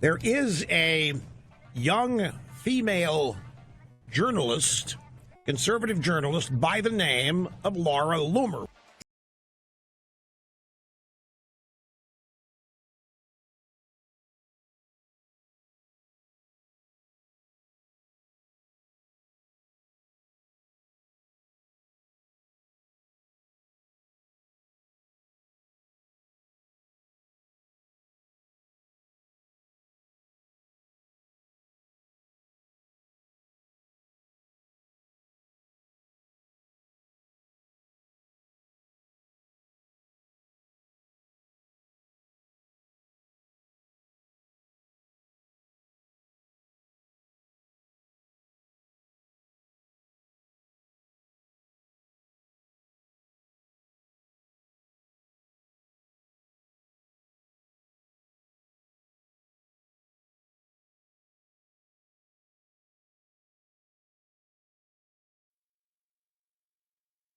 There is a young female journalist, conservative journalist, by the name of Laura Loomer.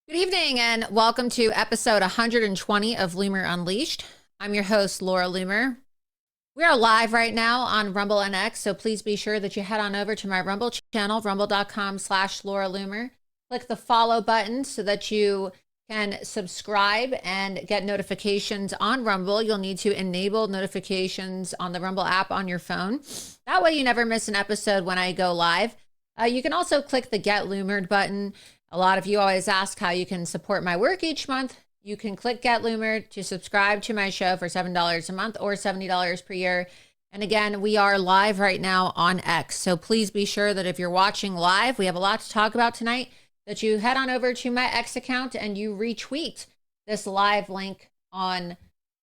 Good evening and welcome to episode 120 of Loomer Unleashed. I'm your host, Laura Loomer. We are live right now on Rumble and X, so please be sure that you head on over to my Rumble channel, rumble.com/Laura Loomer. Click the follow button so that you can subscribe and get notifications on Rumble. You'll need to enable notifications on the Rumble app on your phone. That way you never miss an episode when I go live. You can also click the Get Loomered button. A lot of you always ask how you can support my work each month. You can click Get Loomer to subscribe to my show for $7 a month or $70 per year. And again, we are live right now on X. So please be sure that if you're watching live, we have a lot to talk about tonight, that you head on over to my X account and you retweet this live link on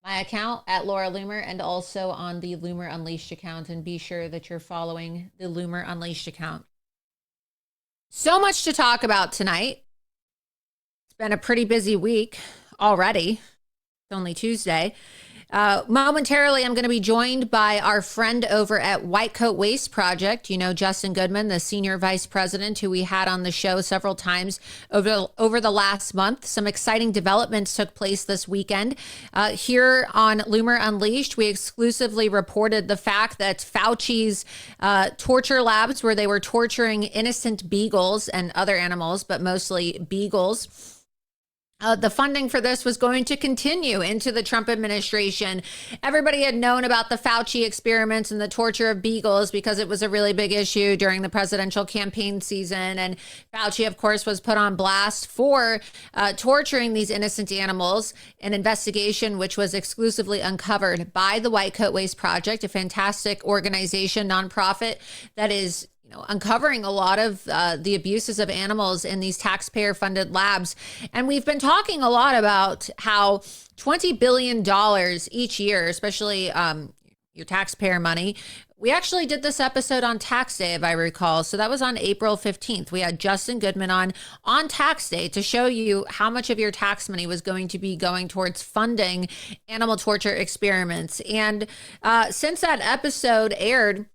my account at Laura Loomer and also on the Loomer Unleashed account. And be sure that you're following the Loomer Unleashed account. So much to talk about tonight. It's been a pretty busy week already. It's only Tuesday. Momentarily, I'm going to be joined by our friend over at White Coat Waste Project. You know, Justin Goodman, the senior vice president who we had on the show several times over the last month. Some exciting developments took place this weekend. Here on Loomer Unleashed, we exclusively reported the fact that Fauci's torture labs, where they were torturing innocent beagles and other animals, but mostly beagles, the funding for this was going to continue into the Trump administration. Everybody had known about the Fauci experiments and the torture of beagles because it was a really big issue during the presidential campaign season. And Fauci, of course, was put on blast for torturing these innocent animals, an investigation which was exclusively uncovered by the White Coat Waste Project, a fantastic organization, nonprofit that is uncovering a lot of the abuses of animals in these taxpayer-funded labs. And we've been talking a lot about how $20 billion each year, especially your taxpayer money. We actually did this episode on tax day, if I recall. So that was on April 15th. We had Justin Goodman on tax day to show you how much of your tax money was going to be going towards funding animal torture experiments. And since that episode aired,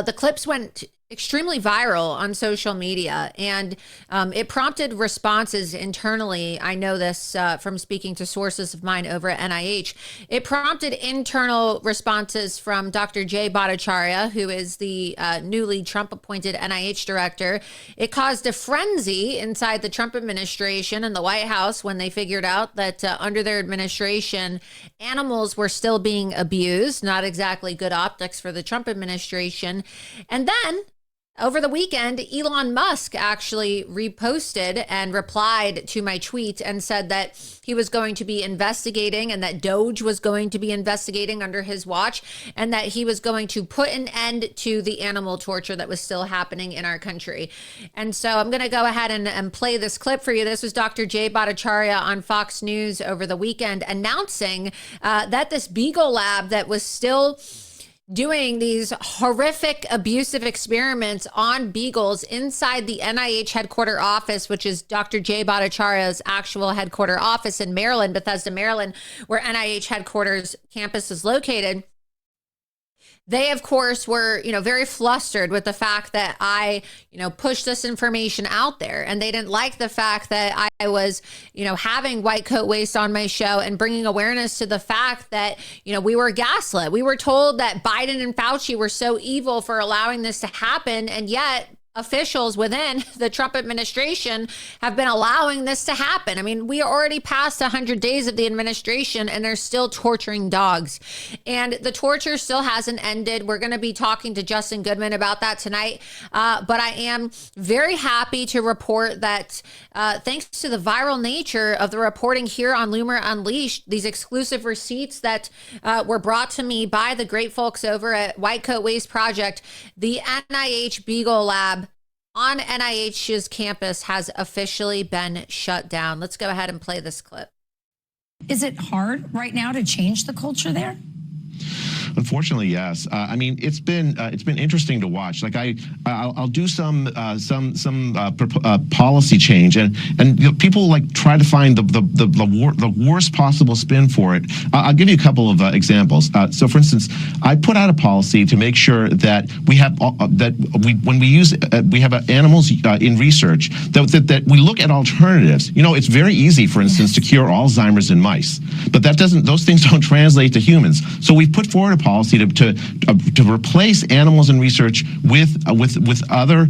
the clips went extremely viral on social media, and it prompted responses internally. I know this from speaking to sources of mine over at NIH. It prompted internal responses from Dr. Jay Bhattacharya, who is the newly Trump-appointed NIH director. It caused a frenzy inside the Trump administration and the White House when they figured out that under their administration, animals were still being abused. Not exactly good optics for the Trump administration. And then over the weekend, Elon Musk actually reposted and replied to my tweet and said that he was going to be investigating and that Doge was going to be investigating under his watch and that he was going to put an end to the animal torture that was still happening in our country. And so I'm going to go ahead and play this clip for you. This was Dr. Jay Bhattacharya on Fox News over the weekend announcing that this beagle lab that was still doing these horrific abusive experiments on beagles inside the NIH headquarter office, which is Dr. Jay Bhattacharya's actual headquarter office in Maryland, Bethesda, Maryland, where NIH headquarters campus is located. They, of course, were, very flustered with the fact that I, pushed this information out there. And they didn't like the fact that I was, having white coat waste on my show and bringing awareness to the fact that, we were gaslit. We were told that Biden and Fauci were so evil for allowing this to happen. And yet officials within the Trump administration have been allowing this to happen. I mean, we are already past 100 days of the administration and they're still torturing dogs. And the torture still hasn't ended. We're going to be talking to Justin Goodman about that tonight. But I am very happy to report that thanks to the viral nature of the reporting here on Loomer Unleashed, these exclusive receipts that were brought to me by the great folks over at White Coat Waste Project, the NIH Beagle Lab on NIH's campus has officially been shut down. Let's go ahead and play this clip. Is it hard right now to change the culture there? Unfortunately, yes. I mean, it's been interesting to watch. Like I'll do some policy change, and people like try to find the worst possible spin for it. I'll give you a couple of examples. So, for instance, I put out a policy to make sure that we have when we use we have animals in research that we look at alternatives. It's very easy, for instance, to cure Alzheimer's in mice, but those things don't translate to humans. So we've put forward a policy to replace animals in research with other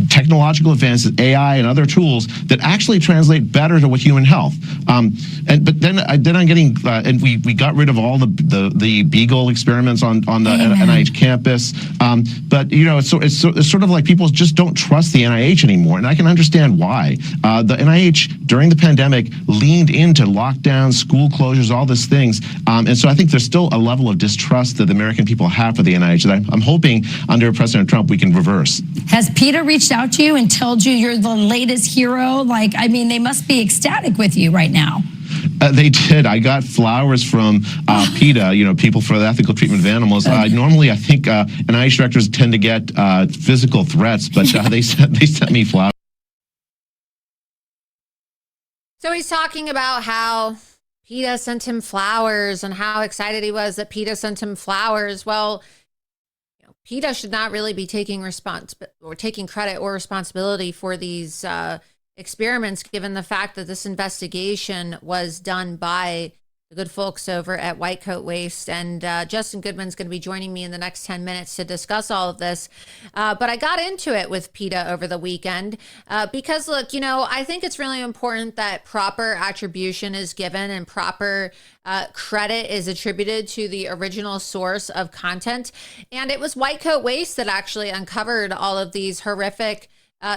technological advances, AI and other tools that actually translate better to human health. But then I'm getting and we got rid of all the beagle experiments on the NIH campus. But it's sort of like people just don't trust the NIH anymore, and I can understand why. The NIH during the pandemic leaned into lockdowns, school closures, all these things, and so I think there's still a level of distrust that the American people have for the NIH that I'm hoping under President Trump we can reverse. Has PETA reached out to you and told you you're the latest hero? They must be ecstatic with you right now. They did. I got flowers from PETA, People for the Ethical Treatment of Animals. Normally, I think NIH directors tend to get physical threats, but they sent me flowers. So he's talking about how PETA sent him flowers and how excited he was that PETA sent him flowers. Well, PETA should not really be taking credit or responsibility for these experiments, given the fact that this investigation was done by the good folks over at White Coat Waste. And Justin Goodman's going to be joining me in the next 10 minutes to discuss all of this. But I got into it with PETA over the weekend because, look, I think it's really important that proper attribution is given and proper credit is attributed to the original source of content. And it was White Coat Waste that actually uncovered all of these horrific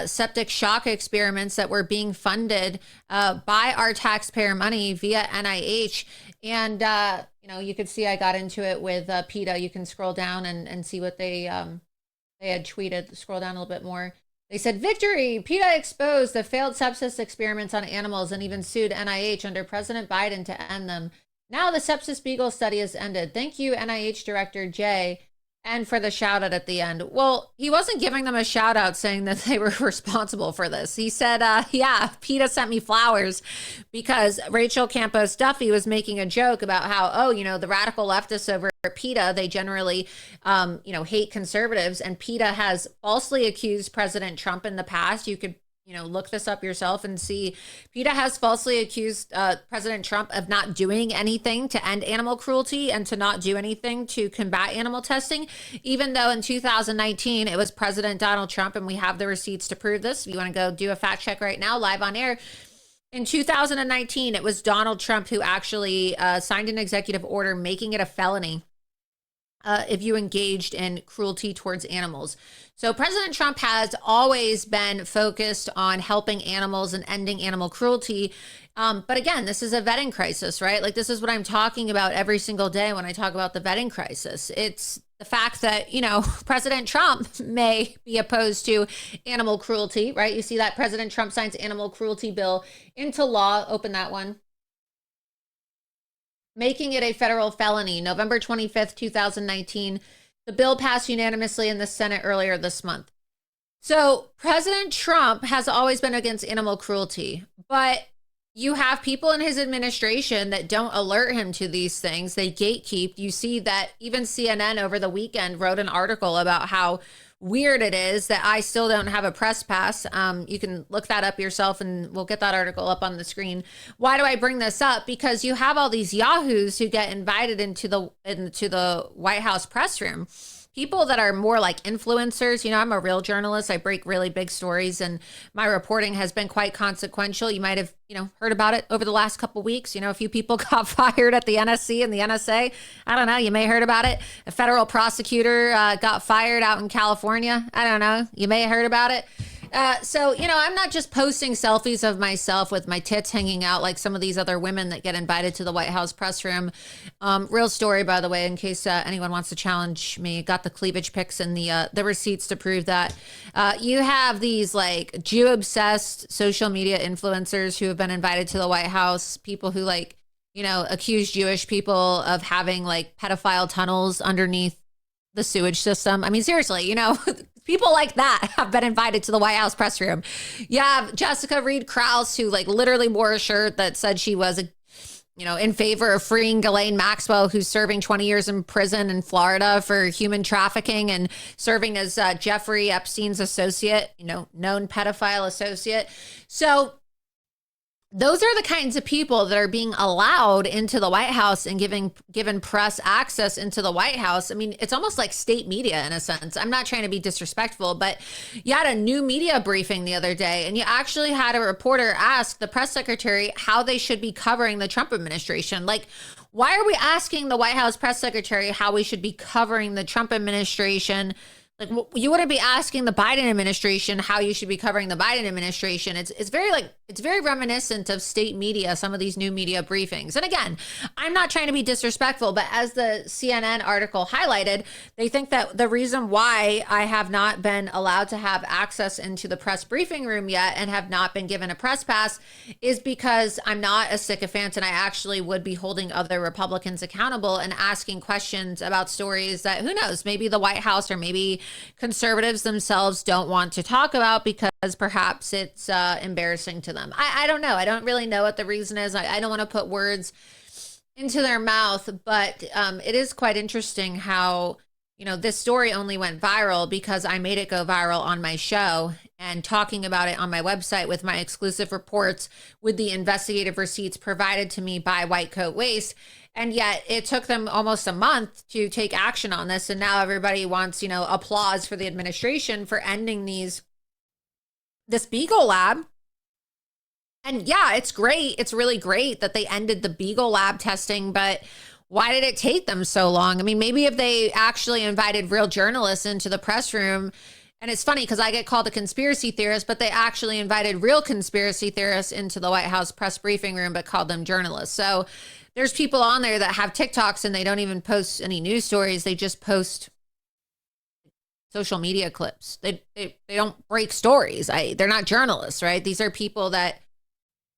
septic shock experiments that were being funded by our taxpayer money via NIH. And, you could see I got into it with PETA. You can scroll down and see what they had tweeted. Scroll down a little bit more. They said, "Victory! PETA exposed the failed sepsis experiments on animals and even sued NIH under President Biden to end them. Now the sepsis beagle study has ended. Thank you, NIH Director Jay." And for the shout out at the end. Well, he wasn't giving them a shout out saying that they were responsible for this. He said, PETA sent me flowers because Rachel Campos Duffy was making a joke about how, the radical leftists over at PETA, they generally, hate conservatives. And PETA has falsely accused President Trump in the past. You could look this up yourself and see. PETA has falsely accused President Trump of not doing anything to end animal cruelty and to not do anything to combat animal testing, even though in 2019 it was President Donald Trump, and we have the receipts to prove this. If you want to go do a fact check right now, live on air. In 2019, it was Donald Trump who actually signed an executive order making it a felony if you engaged in cruelty towards animals. So President Trump has always been focused on helping animals and ending animal cruelty. But again, this is a vetting crisis, right? Like, this is what I'm talking about every single day when I talk about the vetting crisis. It's the fact that, President Trump may be opposed to animal cruelty, right? You see that President Trump signs animal cruelty bill into law. Open that one. Making it a federal felony, November 25th, 2019. The bill passed unanimously in the Senate earlier this month. So President Trump has always been against animal cruelty, but you have people in his administration that don't alert him to these things. They gatekeep. You see that even CNN over the weekend wrote an article about how weird it is that I still don't have a press pass. You can look that up yourself and we'll get that article up on the screen. Why do I bring this up? Because you have all these yahoos who get invited into the White House press room. People that are more like influencers. You know, I'm a real journalist. I break really big stories and my reporting has been quite consequential. You might have, heard about it over the last couple of weeks. A few people got fired at the NSC and the NSA. I don't know. You may have heard about it. A federal prosecutor got fired out in California. I don't know. You may have heard about it. So, I'm not just posting selfies of myself with my tits hanging out like some of these other women that get invited to the White House press room. Real story, by the way, in case anyone wants to challenge me. Got the cleavage pics and the receipts to prove that. You have these like Jew-obsessed social media influencers who have been invited to the White House, people who accuse Jewish people of having like pedophile tunnels underneath the sewage system. I mean, seriously, people like that have been invited to the White House press room. You have Jessica Reed Krause, who like literally wore a shirt that said she was, in favor of freeing Ghislaine Maxwell, who's serving 20 years in prison in Florida for human trafficking and serving as Jeffrey Epstein's associate, known pedophile associate. So those are the kinds of people that are being allowed into the White House and given press access into the White House. I mean, it's almost like state media in a sense. I'm not trying to be disrespectful, but you had a new media briefing the other day and you actually had a reporter ask the press secretary how they should be covering the Trump administration. Like, why are we asking the White House press secretary how we should be covering the Trump administration? Like, you wouldn't be asking the Biden administration how you should be covering the Biden administration. It's very reminiscent of state media, some of these new media briefings. And again, I'm not trying to be disrespectful, but as the CNN article highlighted, they think that the reason why I have not been allowed to have access into the press briefing room yet and have not been given a press pass is because I'm not a sycophant and I actually would be holding other Republicans accountable and asking questions about stories that, who knows, maybe the White House or maybe conservatives themselves don't want to talk about because perhaps it's embarrassing to them. I don't know. I don't really know what the reason is. I don't want to put words into their mouth, but it is quite interesting how, this story only went viral because I made it go viral on my show and talking about it on my website with my exclusive reports with the investigative receipts provided to me by White Coat Waste. And yet it took them almost a month to take action on this. And now everybody wants, applause for the administration for ending this Beagle lab. And yeah, it's great. It's really great that they ended the Beagle lab testing, but why did it take them so long? I mean, maybe if they actually invited real journalists into the press room, and it's funny because I get called a conspiracy theorist, but they actually invited real conspiracy theorists into the White House press briefing room, but called them journalists. So there's people on there that have TikToks and they don't even post any news stories. They just post social media clips. They don't break stories. They're not journalists, right? These are people that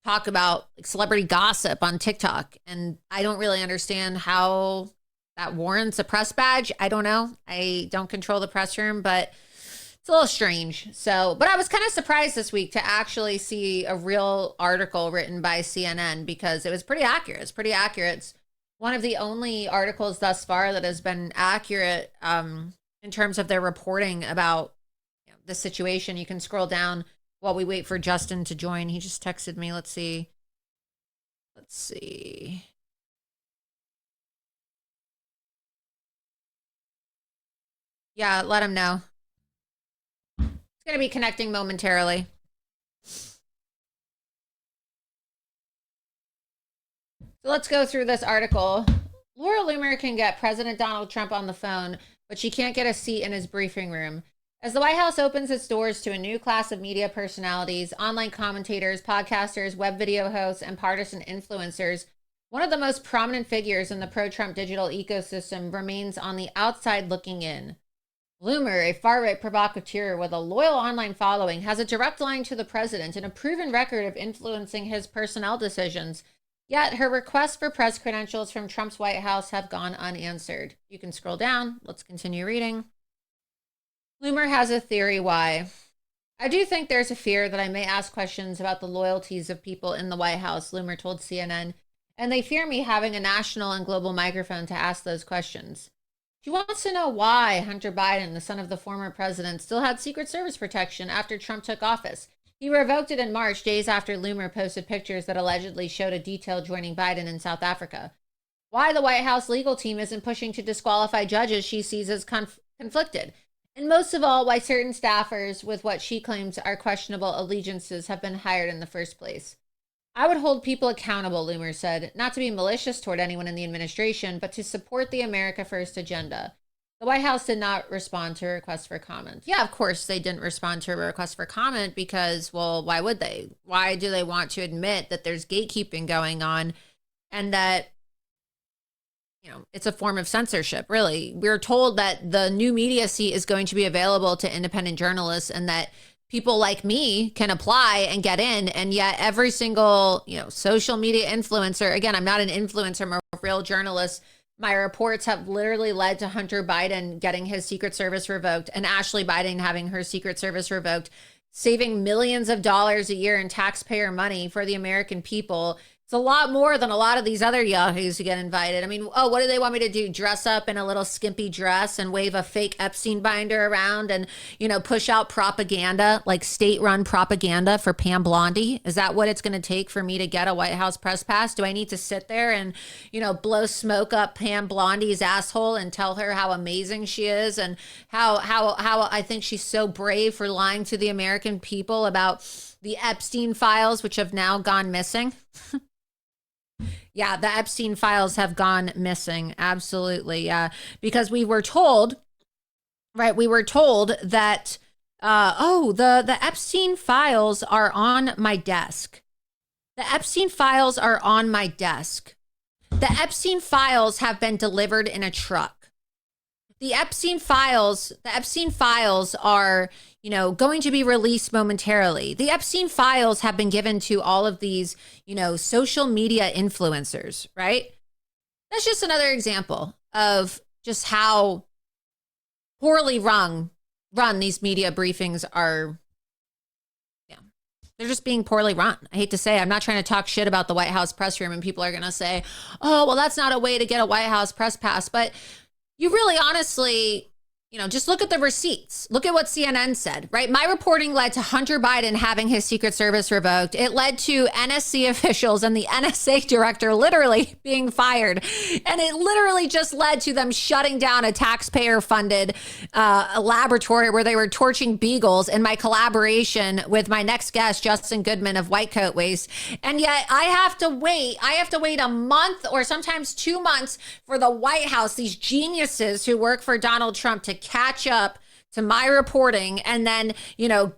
talk about like celebrity gossip on TikTok. And I don't really understand how that warrants a press badge. I don't know. I don't control the press room, but it's a little strange. So, but I was kind of surprised this week to actually see a real article written by CNN because it was pretty accurate. It's pretty accurate. It's one of the only articles thus far that has been accurate in terms of their reporting about the situation. You can scroll down while we wait for Justin to join. He just texted me. Let's see. Yeah, let him know. It's going to be connecting momentarily. So let's go through this article. Laura Loomer can get President Donald Trump on the phone, but she can't get a seat in his briefing room. As the White House opens its doors to a new class of media personalities, online commentators, podcasters, web video hosts, and partisan influencers, one of the most prominent figures in the pro-Trump digital ecosystem remains on the outside looking in. Loomer, a far-right provocateur with a loyal online following, has a direct line to the president and a proven record of influencing his personnel decisions. Yet her requests for press credentials from Trump's White House have gone unanswered. You can scroll down. Let's continue reading. Loomer has a theory why. I do think there's a fear that I may ask questions about the loyalties of people in the White House, Loomer told CNN, and they fear me having a national and global microphone to ask those questions. She wants to know why Hunter Biden, the son of the former president, still had Secret Service protection after Trump took office. He revoked it in March, days after Loomer posted pictures that allegedly showed a detail joining Biden in South Africa. Why the White House legal team isn't pushing to disqualify judges she sees as conflicted. And most of all, why certain staffers with what she claims are questionable allegiances have been hired in the first place. I would hold people accountable, Loomer said, not to be malicious toward anyone in the administration, but to support the America First agenda. The White House did not respond to her request for comment. Yeah, of course they didn't respond to her request for comment because, well, why would they? Why do they want to admit that there's gatekeeping going on and that, it's a form of censorship, really? We're told that the new media seat is going to be available to independent journalists and that people like me can apply and get in. And yet every single, social media influencer, again, I'm not an influencer, I'm a real journalist. My reports have literally led to Hunter Biden getting his Secret Service revoked and Ashley Biden having her Secret Service revoked, saving millions of dollars a year in taxpayer money for the American people. It's a lot more than a lot of these other yahoos who get invited. I mean, what do they want me to do? Dress up in a little skimpy dress and wave a fake Epstein binder around and, push out propaganda, like state-run propaganda for Pam Blondie? Is that what it's going to take for me to get a White House press pass? Do I need to sit there and, blow smoke up Pam Blondie's asshole and tell her how amazing she is and how I think she's so brave for lying to the American people about the Epstein files, which have now gone missing? Yeah, the Epstein files have gone missing. Absolutely. Because we were told, right? We were told that, the Epstein files are on my desk. The Epstein files are on my desk. The Epstein files have been delivered in a truck. The Epstein files are, going to be released momentarily. The Epstein files have been given to all of these, social media influencers, right? That's just another example of just how poorly run these media briefings are. Yeah, they're just being poorly run. I hate to say, I'm not trying to talk shit about the White House press room and people are going to say, oh, well, that's not a way to get a White House press pass. But you really honestly, just look at the receipts. Look at what CNN said, right? My reporting led to Hunter Biden having his Secret Service revoked. It led to NSC officials and the NSA director literally being fired. And it literally just led to them shutting down a taxpayer-funded laboratory where they were torching beagles in my collaboration with my next guest, Justin Goodman of White Coat Waste. And yet I have to wait a month or sometimes 2 months for the White House, these geniuses who work for Donald Trump, to catch up to my reporting and then,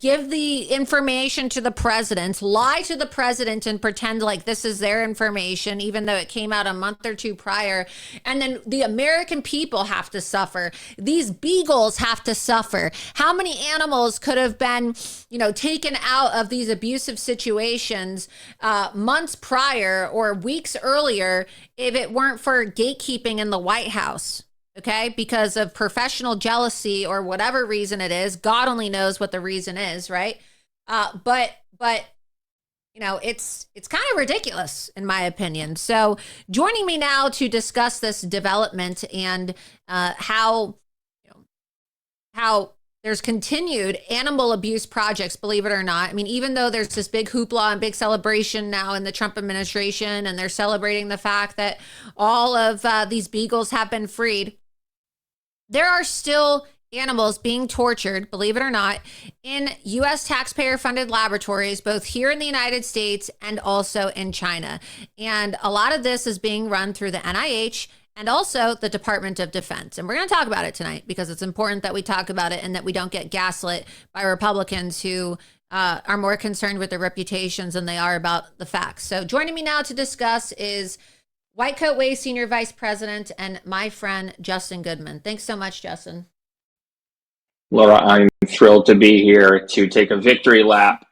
give the information to the president, lie to the president and pretend like this is their information, even though it came out a month or two prior. And then the American people have to suffer. These beagles have to suffer. How many animals could have been, taken out of these abusive situations months prior or weeks earlier if it weren't for gatekeeping in the White House? Okay, because of professional jealousy or whatever reason it is. God only knows what the reason is, right? But it's kind of ridiculous in my opinion. So joining me now to discuss this development and how there's continued animal abuse projects, believe it or not. I mean, even though there's this big hoopla and big celebration now in the Trump administration, and they're celebrating the fact that all of these beagles have been freed, there are still animals being tortured, believe it or not, in U.S. taxpayer-funded laboratories, both here in the United States and also in China. And a lot of this is being run through the NIH and also the Department of Defense. And we're going to talk about it tonight because it's important that we talk about it and that we don't get gaslit by Republicans who are more concerned with their reputations than they are about the facts. So joining me now to discuss is White Coat Way Senior Vice President and my friend, Justin Goodman. Thanks so much, Justin. Laura, I'm thrilled to be here to take a victory lap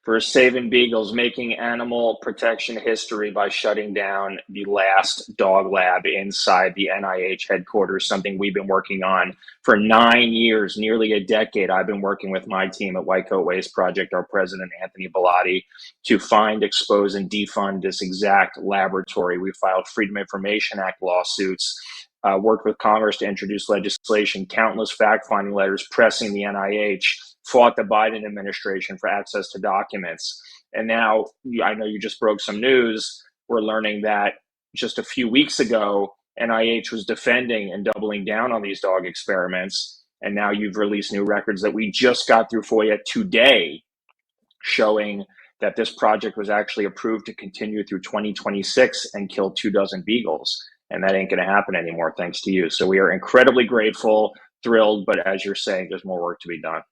for saving beagles, making animal protection history by shutting down the last dog lab inside the NIH headquarters, something we've been working on for 9 years, nearly a decade. I've been working with my team at White Coat Waste Project, our president, Anthony Bellotti, to find, expose, and defund this exact laboratory. We filed Freedom of Information Act lawsuits, worked with Congress to introduce legislation, countless fact-finding letters pressing the NIH, fought the Biden administration for access to documents. And now, I know you just broke some news. We're learning that just a few weeks ago, NIH was defending and doubling down on these dog experiments. And now you've released new records that we just got through FOIA today, showing that this project was actually approved to continue through 2026 and kill 24 beagles. And that ain't going to happen anymore, thanks to you. So we are incredibly grateful, thrilled, but as you're saying, there's more work to be done.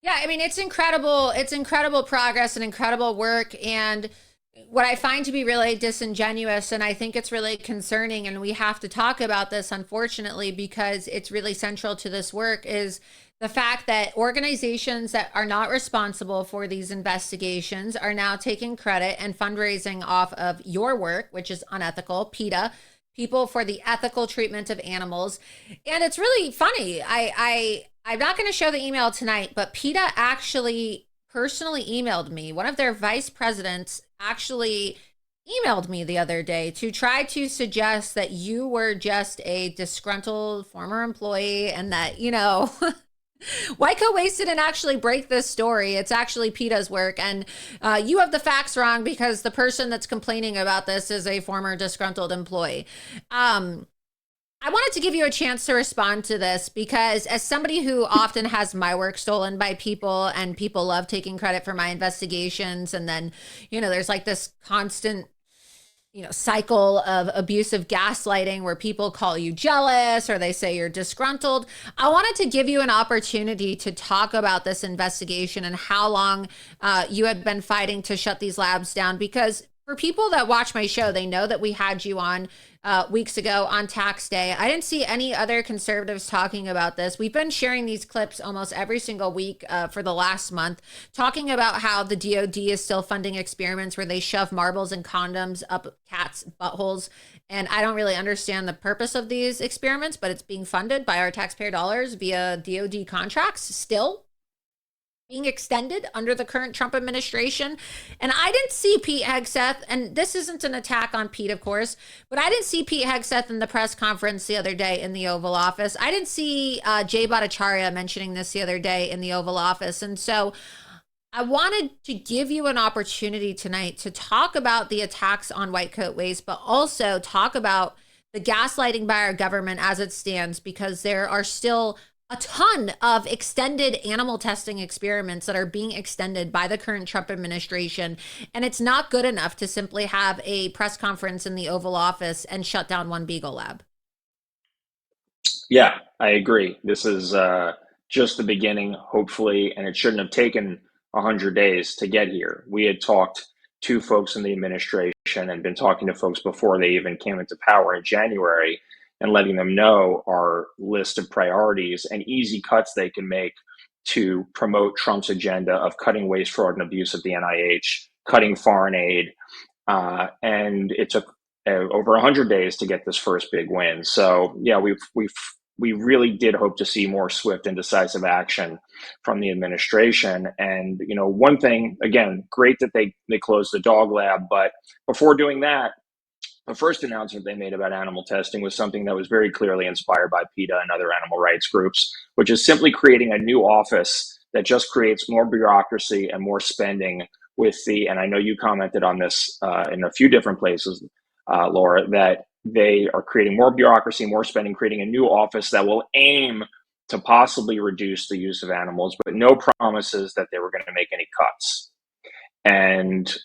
Yeah, I mean, it's incredible. It's incredible progress and incredible work. And what I find to be really disingenuous, and I think it's really concerning, and we have to talk about this, unfortunately, because it's really central to this work, is the fact that organizations that are not responsible for these investigations are now taking credit and fundraising off of your work, which is unethical, PETA, People for the Ethical Treatment of Animals. And it's really funny. I'm not going to show the email tonight, but PETA actually personally emailed me. One of their vice presidents actually emailed me the other day to try to suggest that you were just a disgruntled former employee and that, you know, White Coat Waste didn't actually break this story. It's actually PETA's work. And you have the facts wrong because the person that's complaining about this is a former disgruntled employee. I wanted to give you a chance to respond to this because as somebody who often has my work stolen by people and people love taking credit for my investigations. And then, you know, there's like this constant, you know, cycle of abusive gaslighting where people call you jealous or they say you're disgruntled. I wanted to give you an opportunity to talk about this investigation and how long you have been fighting to shut these labs down, because for people that watch my show, they know that we had you on weeks ago on tax day. I didn't see any other conservatives talking about this. We've been sharing these clips almost every single week for the last month, talking about how the DOD is still funding experiments where they shove marbles and condoms up cats' buttholes. And I don't really understand the purpose of these experiments, but it's being funded by our taxpayer dollars via DOD contracts still being extended under the current Trump administration. And I didn't see Pete Hegseth, and this isn't an attack on Pete, of course, but I didn't see Pete Hegseth in the press conference the other day in the Oval Office. I didn't see Jay Bhattacharya mentioning this the other day in the Oval Office. And so I wanted to give you an opportunity tonight to talk about the attacks on White Coat Waste, but also talk about the gaslighting by our government as it stands, because there are still a ton of extended animal testing experiments that are being extended by the current Trump administration. And it's not good enough to simply have a press conference in the Oval Office and shut down one beagle lab. Yeah, I agree. This is just the beginning, hopefully, and it shouldn't have taken 100 days to get here. We had talked to folks in the administration and been talking to folks before they even came into power in January, and letting them know our list of priorities and easy cuts they can make to promote Trump's agenda of cutting waste, fraud, and abuse at the NIH, cutting foreign aid. And it took over 100 days to get this first big win. So yeah, we really did hope to see more swift and decisive action from the administration. And, you know, one thing, again, great that they closed the dog lab, but before doing that, the first announcement they made about animal testing was something that was very clearly inspired by PETA and other animal rights groups, which is simply creating a new office that just creates more bureaucracy and more spending with the, and I know you commented on this in a few different places, Laura, that they are creating more bureaucracy, more spending, creating a new office that will aim to possibly reduce the use of animals, but no promises that they were going to make any cuts. And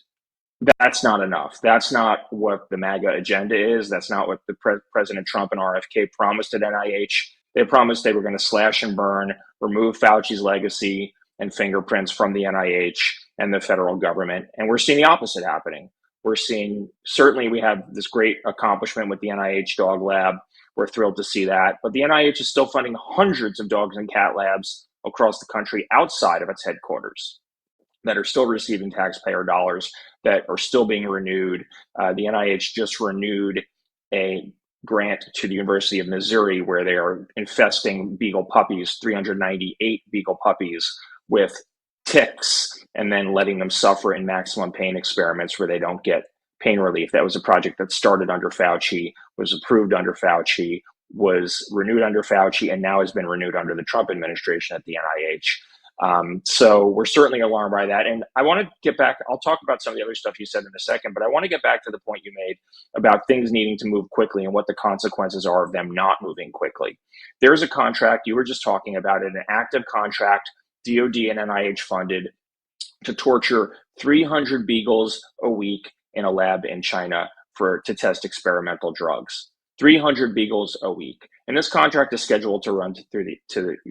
that's not enough. That's not what the MAGA agenda is. That's not what the President Trump and RFK promised at NIH. They promised they were going to slash and burn, remove Fauci's legacy and fingerprints from the NIH and the federal government. And we're seeing the opposite happening. We're seeing, certainly we have this great accomplishment with the NIH dog lab. We're thrilled to see that. But the NIH is still funding hundreds of dogs and cat labs across the country outside of its headquarters. that are still receiving taxpayer dollars that are still being renewed. The NIH just renewed a grant to the University of Missouri where they are infesting beagle puppies, 398 beagle puppies, with ticks and then letting them suffer in maximum pain experiments where they don't get pain relief. That was a project that started under Fauci, was approved under Fauci, was renewed under Fauci, and now has been renewed under the Trump administration at the NIH. So we're certainly alarmed by that. And I want to get back, I'll talk about some of the other stuff you said in a second, but I want to get back to the point you made about things needing to move quickly and what the consequences are of them not moving quickly. There's a contract, you were just talking about it, an active contract, DOD and NIH funded, to torture 300 beagles a week in a lab in China to test experimental drugs. 300 beagles a week. And this contract is scheduled to run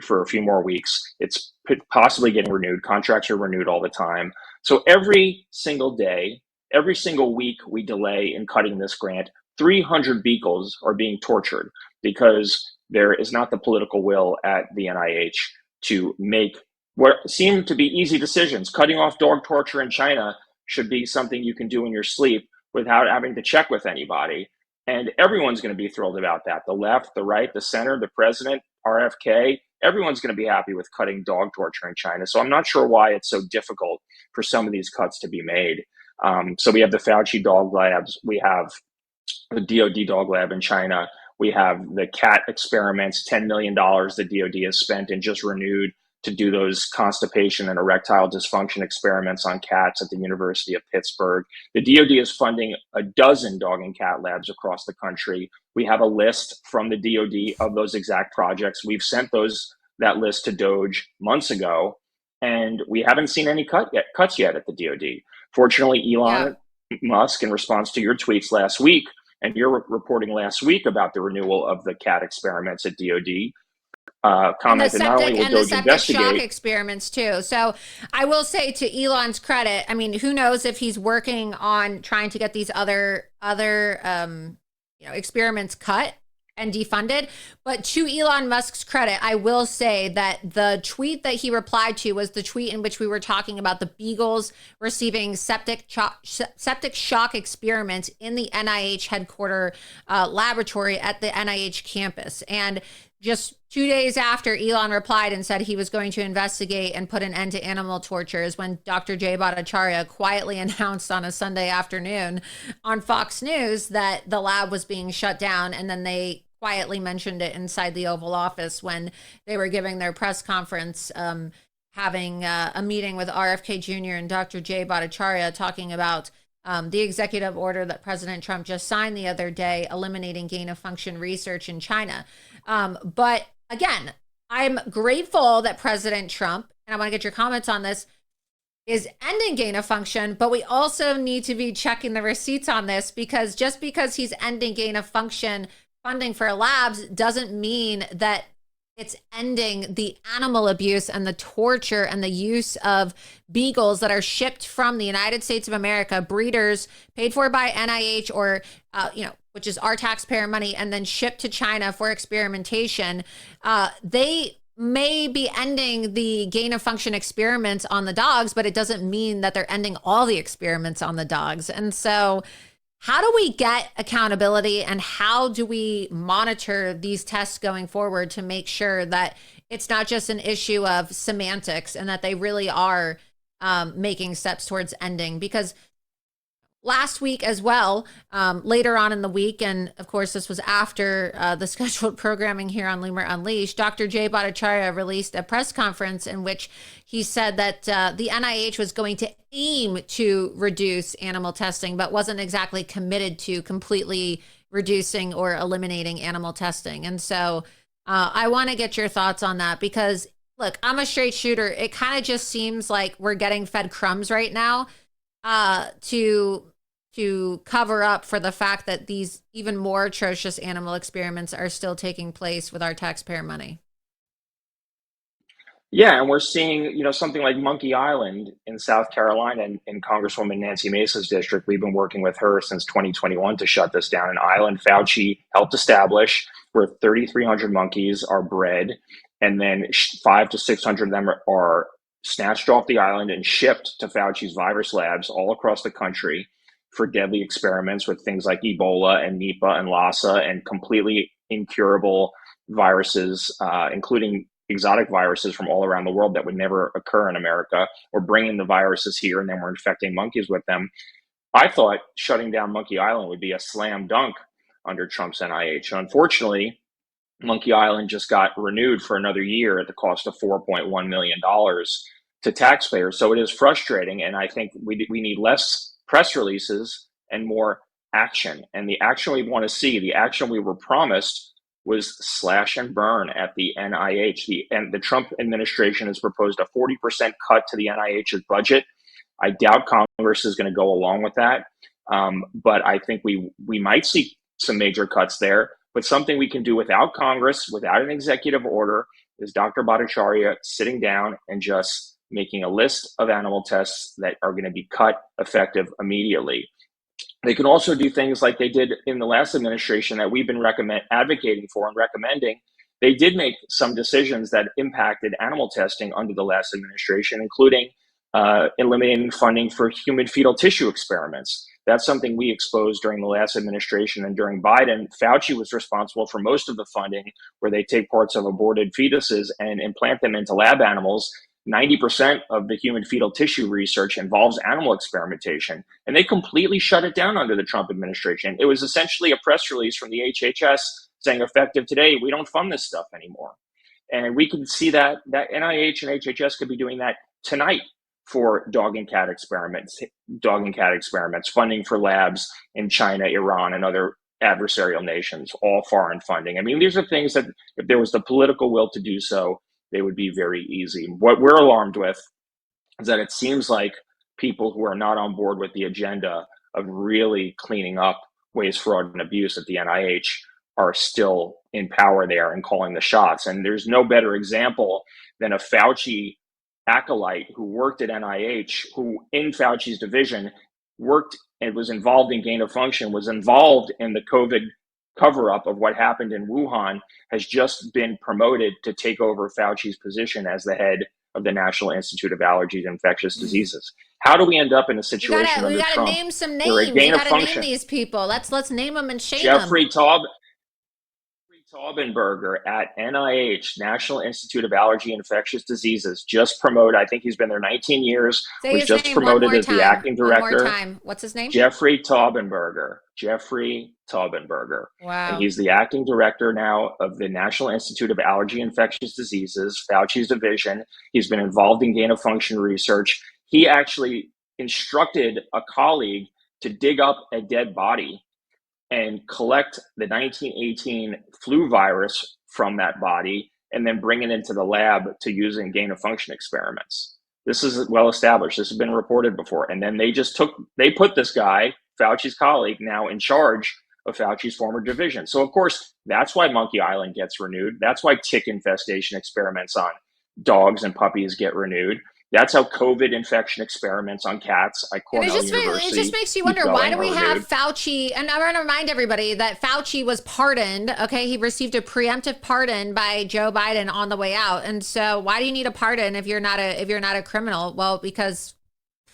for a few more weeks. It's possibly getting renewed. Contracts are renewed all the time. So every single day, every single week we delay in cutting this grant, 300 beagles are being tortured because there is not the political will at the NIH to make what seem to be easy decisions. Cutting off dog torture in China should be something you can do in your sleep without having to check with anybody. And everyone's going to be thrilled about that. The left, the right, the center, the president, RFK, everyone's going to be happy with cutting dog torture in China. So I'm not sure why it's so difficult for some of these cuts to be made. So we have the Fauci dog labs. We have the DOD dog lab in China. We have the cat experiments, $10 million the DOD has spent and just renewed to do those constipation and erectile dysfunction experiments on cats at the University of Pittsburgh. The DOD is funding a dozen dog and cat labs across the country. We have a list from the DOD of those exact projects. We've sent that list to Doge months ago, and we haven't seen any cuts yet at the DOD. Fortunately, Elon Musk, in response to your tweets last week, and your reporting last week about the renewal of the cat experiments at DOD, commented not only will Doge investigate shock experiments too. So I will say, to Elon's credit, I mean, who knows if he's working on trying to get these other experiments cut and defunded. But to Elon Musk's credit, I will say that the tweet that he replied to was the tweet in which we were talking about the beagles receiving septic shock experiments in the NIH headquarter laboratory at the NIH campus. And just 2 days after Elon replied and said he was going to investigate and put an end to animal torture is when Dr. Jay Bhattacharya quietly announced on a Sunday afternoon on Fox News that the lab was being shut down. And then they quietly mentioned it inside the Oval Office when they were giving their press conference, having a meeting with RFK Jr. and Dr. Jay Bhattacharya, talking about the executive order that President Trump just signed the other day, eliminating gain-of-function research in China. But again, I'm grateful that President Trump, and I want to get your comments on this, is ending gain-of-function, but we also need to be checking the receipts on this, because just because he's ending gain-of-function funding for labs doesn't mean that it's ending the animal abuse and the torture and the use of beagles that are shipped from the United States of America, breeders paid for by NIH or, which is our taxpayer money, and then shipped to China for experimentation. They may be ending the gain of function experiments on the dogs, but it doesn't mean that they're ending all the experiments on the dogs. And so how do we get accountability, and how do we monitor these tests going forward to make sure that it's not just an issue of semantics and that they really are making steps towards ending? Because last week as well, later on in the week, and of course this was after the scheduled programming here on Loomer Unleashed, Dr. Jay Bhattacharya released a press conference in which he said that the NIH was going to aim to reduce animal testing, but wasn't exactly committed to completely reducing or eliminating animal testing. And so I want to get your thoughts on that, because look, I'm a straight shooter. It kind of just seems like we're getting fed crumbs right now to cover up for the fact that these even more atrocious animal experiments are still taking place with our taxpayer money. Yeah, and we're seeing, something like Monkey Island in South Carolina, in Congresswoman Nancy Mace's district. We've been working with her since 2021 to shut this down. An island Fauci helped establish, where 3,300 monkeys are bred, and then 500 to 600 of them are snatched off the island and shipped to Fauci's virus labs all across the country for deadly experiments with things like Ebola and Nipah and Lassa and completely incurable viruses, including exotic viruses from all around the world that would never occur in America. We're bringing the viruses here and then we're infecting monkeys with them. I thought shutting down Monkey Island would be a slam dunk under Trump's NIH. Unfortunately, Monkey Island just got renewed for another year at the cost of $4.1 million to taxpayers. So it is frustrating. And I think we need less press releases and more action. And the action we want to see, the action we were promised, was slash and burn at the NIH. The Trump administration has proposed a 40% cut to the NIH's budget. I doubt Congress is going to go along with that. But I think we might see some major cuts there. But something we can do without Congress, without an executive order, is Dr. Bhattacharya sitting down and just making a list of animal tests that are going to be cut effective immediately. They can also do things like they did in the last administration that we've been advocating for and recommending. They did make some decisions that impacted animal testing under the last administration, including eliminating funding for human fetal tissue experiments. That's something we exposed during the last administration, and during Biden, Fauci was responsible for most of the funding, where they take parts of aborted fetuses and implant them into lab animals. 90% of the human fetal tissue research involves animal experimentation, and they completely shut it down under the Trump administration. It was essentially a press release from the HHS saying, effective today, we don't fund this stuff anymore. And we can see that NIH and HHS could be doing that tonight for dog and cat experiments, funding for labs in China, Iran, and other adversarial nations, all foreign funding. I mean, these are things that if there was the political will to do so, they would be very easy. What we're alarmed with is that it seems like people who are not on board with the agenda of really cleaning up waste, fraud, and abuse at the NIH are still in power there and calling the shots. And there's no better example than a Fauci acolyte who worked at NIH, who in Fauci's division worked and was involved in gain of function, was involved in the COVID cover-up of what happened in Wuhan, has just been promoted to take over Fauci's position as the head of the National Institute of Allergy and Infectious Diseases. How do we end up in a situation we under gotta Trump name some where a names. gain You of gotta function? name these people. Let's name them and shame Jeffrey them. Taubenberger at NIH, National Institute of Allergy and Infectious Diseases, just promoted. I think he's been there 19 years. Say was his just name promoted one more as time. the acting director. One more time. What's his name? Jeffrey Taubenberger. Wow. And he's the acting director now of the National Institute of Allergy and Infectious Diseases, Fauci's division. He's been involved in gain of function research. He actually instructed a colleague to dig up a dead body and collect the 1918 flu virus from that body and then bring it into the lab to use in gain of function experiments. This is well established. This has been reported before. And then they put this guy, Fauci's colleague, now in charge of Fauci's former division. So of course, that's why Monkey Island gets renewed. That's why tick infestation experiments on dogs and puppies get renewed. That's how COVID infection experiments on cats at Cornell University. It just makes you wonder, why do we have Fauci? And I want to remind everybody that Fauci was pardoned. Okay, he received a preemptive pardon by Joe Biden on the way out. And so, why do you need a pardon if you're not a criminal? Well, because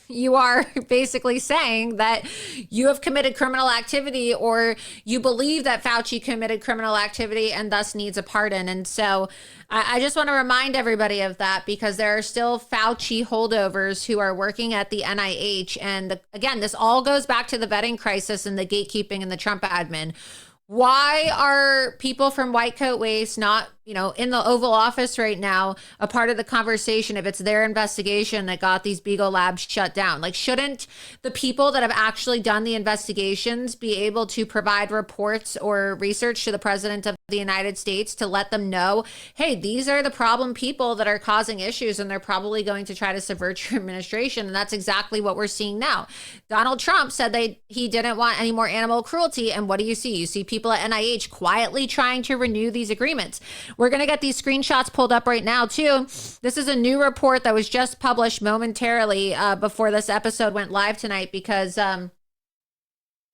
you are basically saying that you have committed criminal activity, or you believe that Fauci committed criminal activity and thus needs a pardon. And so I just want to remind everybody of that, because there are still Fauci holdovers who are working at the NIH. And again, this all goes back to the vetting crisis and the gatekeeping in the Trump admin. Why are people from White Coat Waste not, in the Oval Office right now, a part of the conversation if it's their investigation that got these Beagle labs shut down? Like, shouldn't the people that have actually done the investigations be able to provide reports or research to the president of the United States to let them know, hey, these are the problem people that are causing issues, and they're probably going to try to subvert your administration? And that's exactly what we're seeing now. Donald Trump said he didn't want any more animal cruelty. And what do? You see people at NIH quietly trying to renew these agreements. We're going to get these screenshots pulled up right now, too. This is a new report that was just published momentarily before this episode went live tonight, because I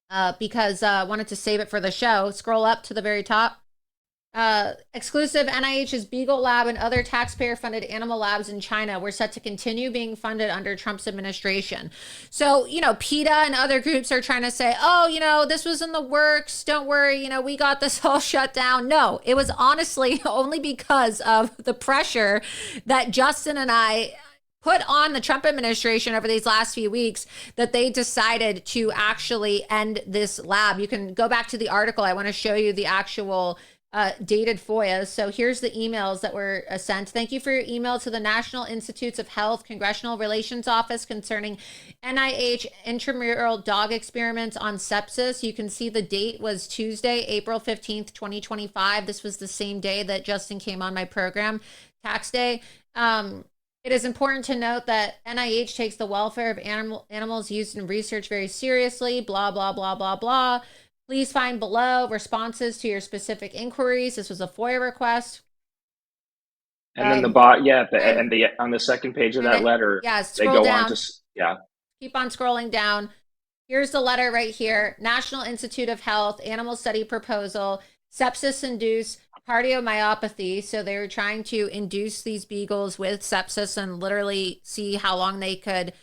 wanted to save it for the show. Scroll up to the very top. Exclusive NIH's Beagle Lab and other taxpayer-funded animal labs in China were set to continue being funded under Trump's administration. So, PETA and other groups are trying to say, oh, this was in the works. Don't worry, we got this all shut down. No, it was honestly only because of the pressure that Justin and I put on the Trump administration over these last few weeks that they decided to actually end this lab. You can go back to the article. I want to show you the actual dated FOIAs. So here's the emails that were sent. Thank you for your email to the National Institutes of Health Congressional Relations Office concerning NIH intramural dog experiments on sepsis. You can see the date was Tuesday, April 15th, 2025. This was the same day that Justin came on my program, tax day. It is important to note that NIH takes the welfare of animals used in research very seriously, blah, blah, blah, blah, blah. Please find below responses to your specific inquiries. This was a FOIA request. And then on the second page of that letter, they go down. Keep on scrolling down. Here's the letter right here. National Institute of Health, Animal Study Proposal, sepsis-induced cardiomyopathy. So they were trying to induce these beagles with sepsis and literally see how long they could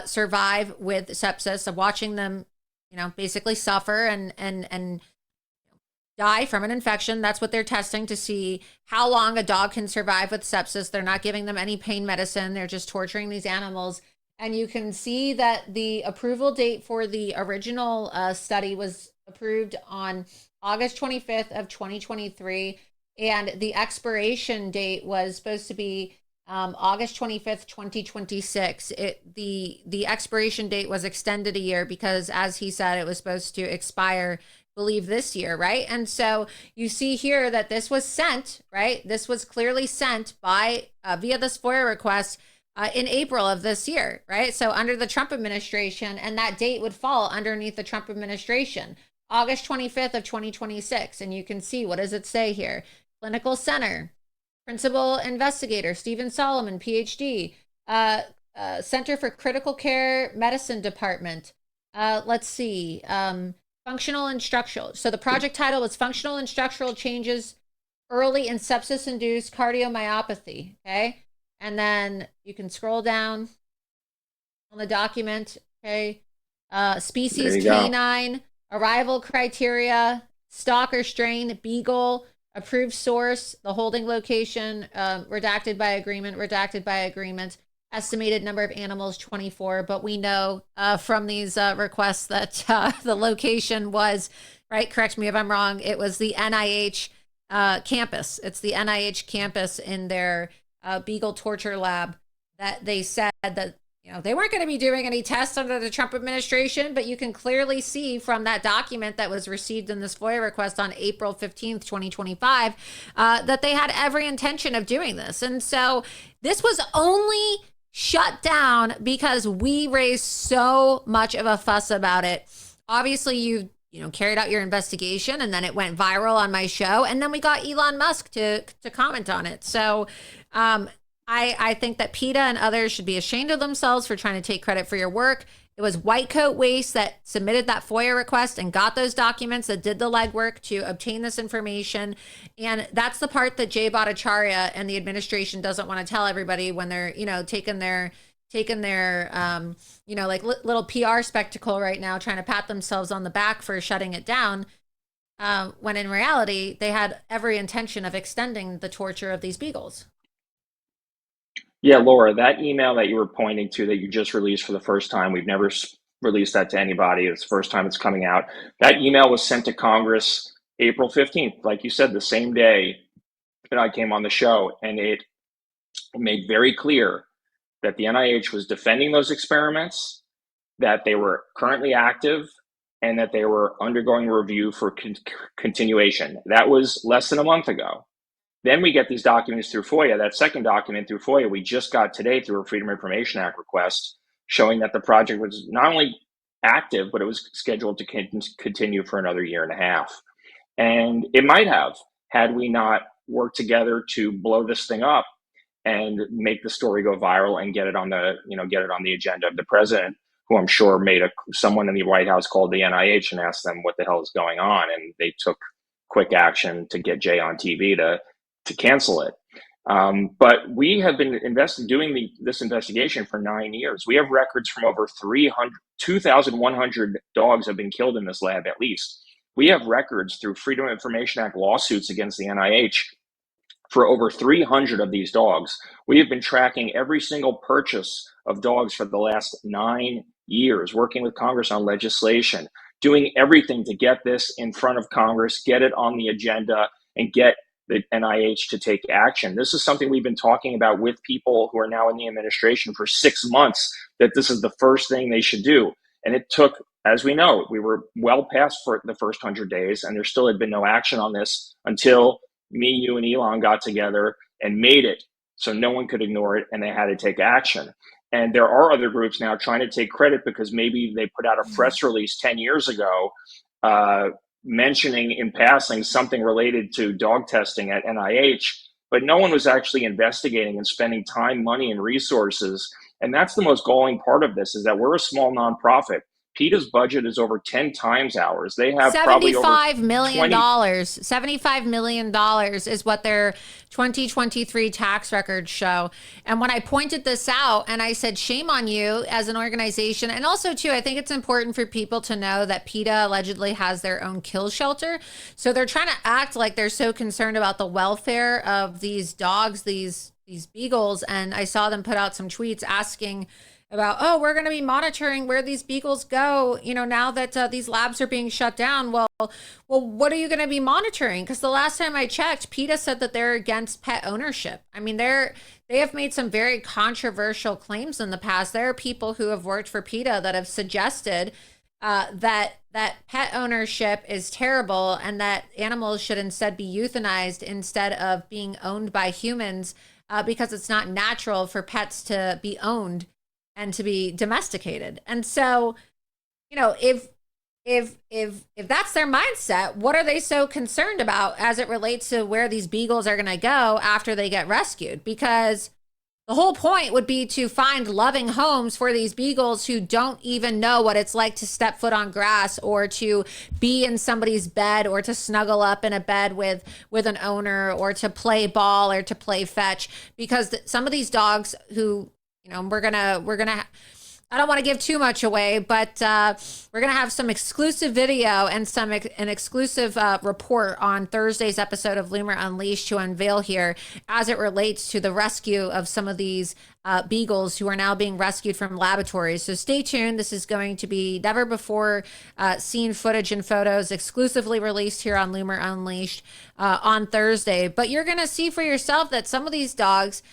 survive with sepsis, of watching them, basically suffer and die from an infection. That's what they're testing, to see how long a dog can survive with sepsis. They're not giving them any pain medicine. They're just torturing these animals. And you can see that the approval date for the original study was approved on August 25th of 2023. And the expiration date was supposed to be August 25th, 2026. The expiration date was extended a year because, as he said, it was supposed to expire, believe, this year, right? And so you see here that this was sent, right? This was clearly sent by via this FOIA request in April of this year, right? So under the Trump administration, and that date would fall underneath the Trump administration, August 25th of 2026. And you can see, what does it say here? Clinical Center, Principal Investigator, Stephen Solomon, PhD, Center for Critical Care Medicine Department. Let's see, Functional and Structural. So the project title was Functional and Structural Changes Early in Sepsis-Induced Cardiomyopathy, okay? And then you can scroll down on the document, okay? Species canine, arrival criteria, stock or strain, beagle, approved source, the holding location, redacted by agreement, estimated number of animals, 24. But we know from these requests that the location was, right, correct me if I'm wrong, it was the NIH campus. It's the NIH campus in their beagle torture lab that they said that they weren't going to be doing any tests under the Trump administration, but you can clearly see from that document that was received in this FOIA request on April 15th, 2025, that they had every intention of doing this. And so this was only shut down because we raised so much of a fuss about it. Obviously, you carried out your investigation, and then it went viral on my show, and then we got Elon Musk to comment on it. So I think that PETA and others should be ashamed of themselves for trying to take credit for your work. It was White Coat Waste that submitted that FOIA request and got those documents, that did the legwork to obtain this information. And that's the part that Jay Bhattacharya and the administration doesn't want to tell everybody when they're, taking their little PR spectacle right now, trying to pat themselves on the back for shutting it down. When in reality, they had every intention of extending the torture of these beagles. Yeah, Laura, that email that you were pointing to that you just released for the first time, we've never released that to anybody. It's the first time it's coming out. That email was sent to Congress April 15th, like you said, the same day that I came on the show. And it made very clear that the NIH was defending those experiments, that they were currently active, and that they were undergoing review for continuation. That was less than a month ago. Then we get these documents through FOIA. That second document through FOIA we just got today through a Freedom of Information Act request, showing that the project was not only active, but it was scheduled to continue for another year and a half. And it might have, had we not worked together to blow this thing up and make the story go viral and get it on the agenda of the president, who I'm sure someone in the White House called the NIH and asked them what the hell is going on, and they took quick action to get Jay on TV to cancel it. But we have been doing this investigation for 9 years. We have records from over 2,100 dogs have been killed in this lab, at least. We have records through Freedom of Information Act lawsuits against the NIH for over 300 of these dogs. We have been tracking every single purchase of dogs for the last 9 years, working with Congress on legislation, doing everything to get this in front of Congress, get it on the agenda, and get the NIH to take action. This is something we've been talking about with people who are now in the administration for 6 months, that this is the first thing they should do. And it took, as we know, we were well past for the first 100 days, and there still had been no action on this until me, you, and Elon got together and made it so no one could ignore it, and they had to take action. And there are other groups now trying to take credit because maybe they put out a press release 10 years ago mentioning in passing something related to dog testing at NIH, but no one was actually investigating and spending time, money, and resources. And that's the most galling part of this, is that we're a small nonprofit. PETA's budget is over 10 times ours. They have probably over $75 million. $75 million is what their 2023 tax records show. And when I pointed this out and I said, shame on you as an organization. And also, too, I think it's important for people to know that PETA allegedly has their own kill shelter. So they're trying to act like they're so concerned about the welfare of these dogs, these beagles. And I saw them put out some tweets asking about, oh, we're going to be monitoring where these beagles go, now that these labs are being shut down. Well, what are you going to be monitoring? Because the last time I checked, PETA said that they're against pet ownership. I mean, they have made some very controversial claims in the past. There are people who have worked for PETA that have suggested that pet ownership is terrible and that animals should instead be euthanized instead of being owned by humans because it's not natural for pets to be owned and to be domesticated. And so, if that's their mindset, what are they so concerned about as it relates to where these beagles are going to go after they get rescued? Because the whole point would be to find loving homes for these beagles who don't even know what it's like to step foot on grass or to be in somebody's bed or to snuggle up in a bed with an owner or to play ball or to play fetch. Because some of these dogs who, we're gonna I don't want to give too much away, but we're gonna have some exclusive video and an exclusive report on Thursday's episode of Loomer Unleashed to unveil here as it relates to the rescue of some of these beagles who are now being rescued from laboratories. So stay tuned. This is going to be never before seen footage and photos exclusively released here on Loomer Unleashed on Thursday. But you're gonna see for yourself that some of these dogs,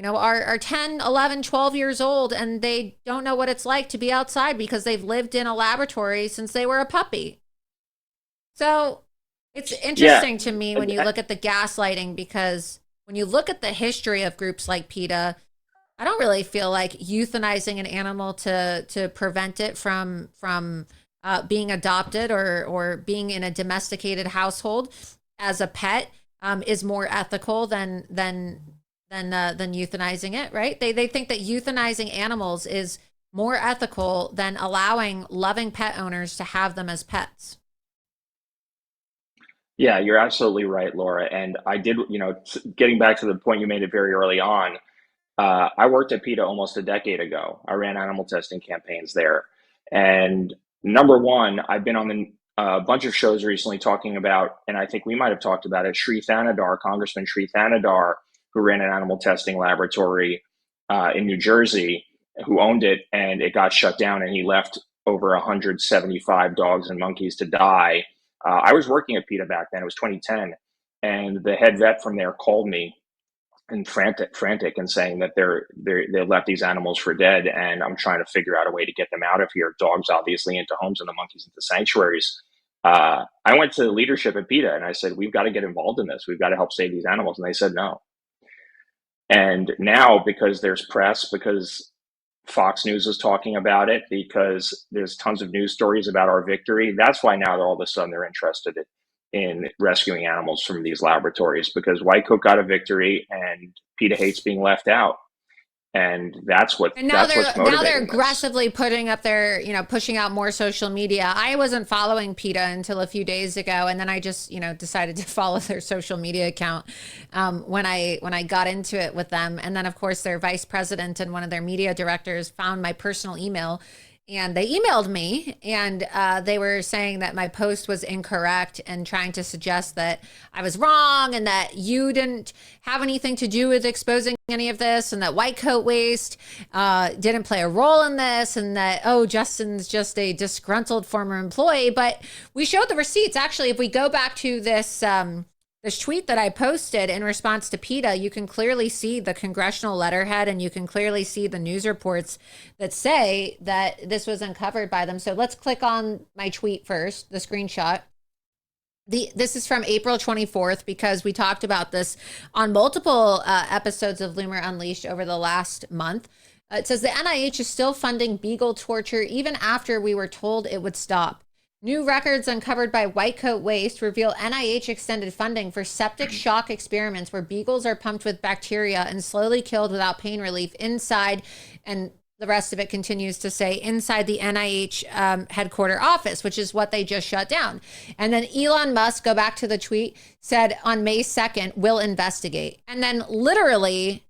are 10, 11, 12 years old, and they don't know what it's like to be outside because they've lived in a laboratory since they were a puppy. So it's interesting to me when you look at the gaslighting, because when you look at the history of groups like PETA, I don't really feel like euthanizing an animal to prevent it from being adopted or being in a domesticated household as a pet is more ethical than euthanizing it, right? They think that euthanizing animals is more ethical than allowing loving pet owners to have them as pets. Yeah, you're absolutely right, Laura. And I did, getting back to the point you made it very early on, I worked at PETA almost a decade ago. I ran animal testing campaigns there. And number one, I've been on a bunch of shows recently talking about, and I think we might have talked about it, Sri Thanadar, Congressman Sri Thanadar, who ran an animal testing laboratory in New Jersey, who owned it, and it got shut down, and he left over 175 dogs and monkeys to die. I was working at PETA back then. It was 2010, and the head vet from there called me and frantic and saying that they left these animals for dead, and I'm trying to figure out a way to get them out of here. Dogs obviously into homes and the monkeys into sanctuaries. I went to the leadership at PETA and I said, we've got to get involved in this. We've got to help save these animals. And they said no. And now, because there's press, because Fox News is talking about it, because there's tons of news stories about our victory, that's why now all of a sudden they're interested in rescuing animals from these laboratories, because White Coat got a victory and PETA hates being left out. And that's what And now that's what's they're motivating this. aggressively putting up their, pushing out more social media. I wasn't following PETA until a few days ago, and then I just, decided to follow their social media account when I got into it with them. And then of course their vice president and one of their media directors found my personal email. And they emailed me, and they were saying that my post was incorrect and trying to suggest that I was wrong and that you didn't have anything to do with exposing any of this, and that white coat waste didn't play a role in this, and that, oh, Justin's just a disgruntled former employee. But we showed the receipts. Actually, if we go back to this tweet that I posted in response to PETA, you can clearly see the congressional letterhead, and you can clearly see the news reports that say that this was uncovered by them. So let's click on my tweet first, the screenshot. This is from April 24th, because we talked about this on multiple episodes of Loomer Unleashed over the last month. It says the NIH is still funding beagle torture even after we were told it would stop. New records uncovered by White Coat Waste reveal NIH extended funding for septic shock experiments where beagles are pumped with bacteria and slowly killed without pain relief inside, and the rest of it continues to say, inside the NIH headquarter office, which is what they just shut down. And then Elon Musk, go back to the tweet, said on May 2nd, we'll investigate. And then literally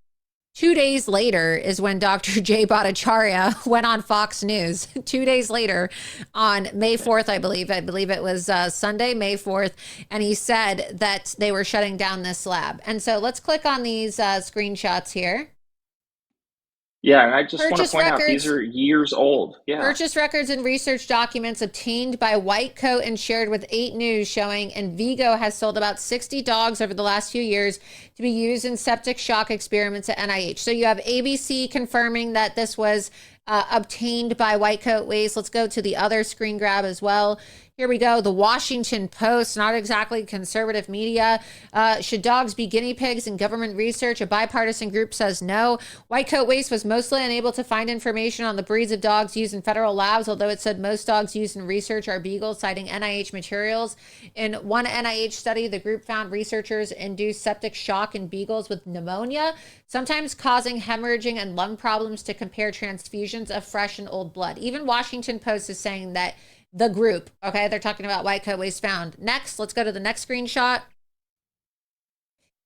2 days later is when Dr. Jay Bhattacharya went on Fox News. 2 days later, on May 4th, I believe it was Sunday, May 4th, and he said that they were shutting down this lab. And so let's click on these screenshots here. Yeah, and I just want to Purchase point out records. these are years old. Yeah. Purchase records and research documents obtained by White Coat and shared with 8 News showing Envigo has sold about 60 dogs over the last few years to be used in septic shock experiments at NIH. So you have ABC confirming that this was obtained by White Coat Waste. Let's go to the other screen grab as well. Here we go. The Washington Post, not exactly conservative media. Should dogs be guinea pigs in government research? A bipartisan group says no. White Coat Waste was mostly unable to find information on the breeds of dogs used in federal labs, although it said most dogs used in research are beagles, citing NIH materials. In one NIH study, the group found researchers induced septic shock in beagles with pneumonia, sometimes causing hemorrhaging and lung problems, to compare transfusions of fresh and old blood. Even Washington Post is saying that the group, okay, they're talking about White Coat Waste found. Next, let's go to the next screenshot.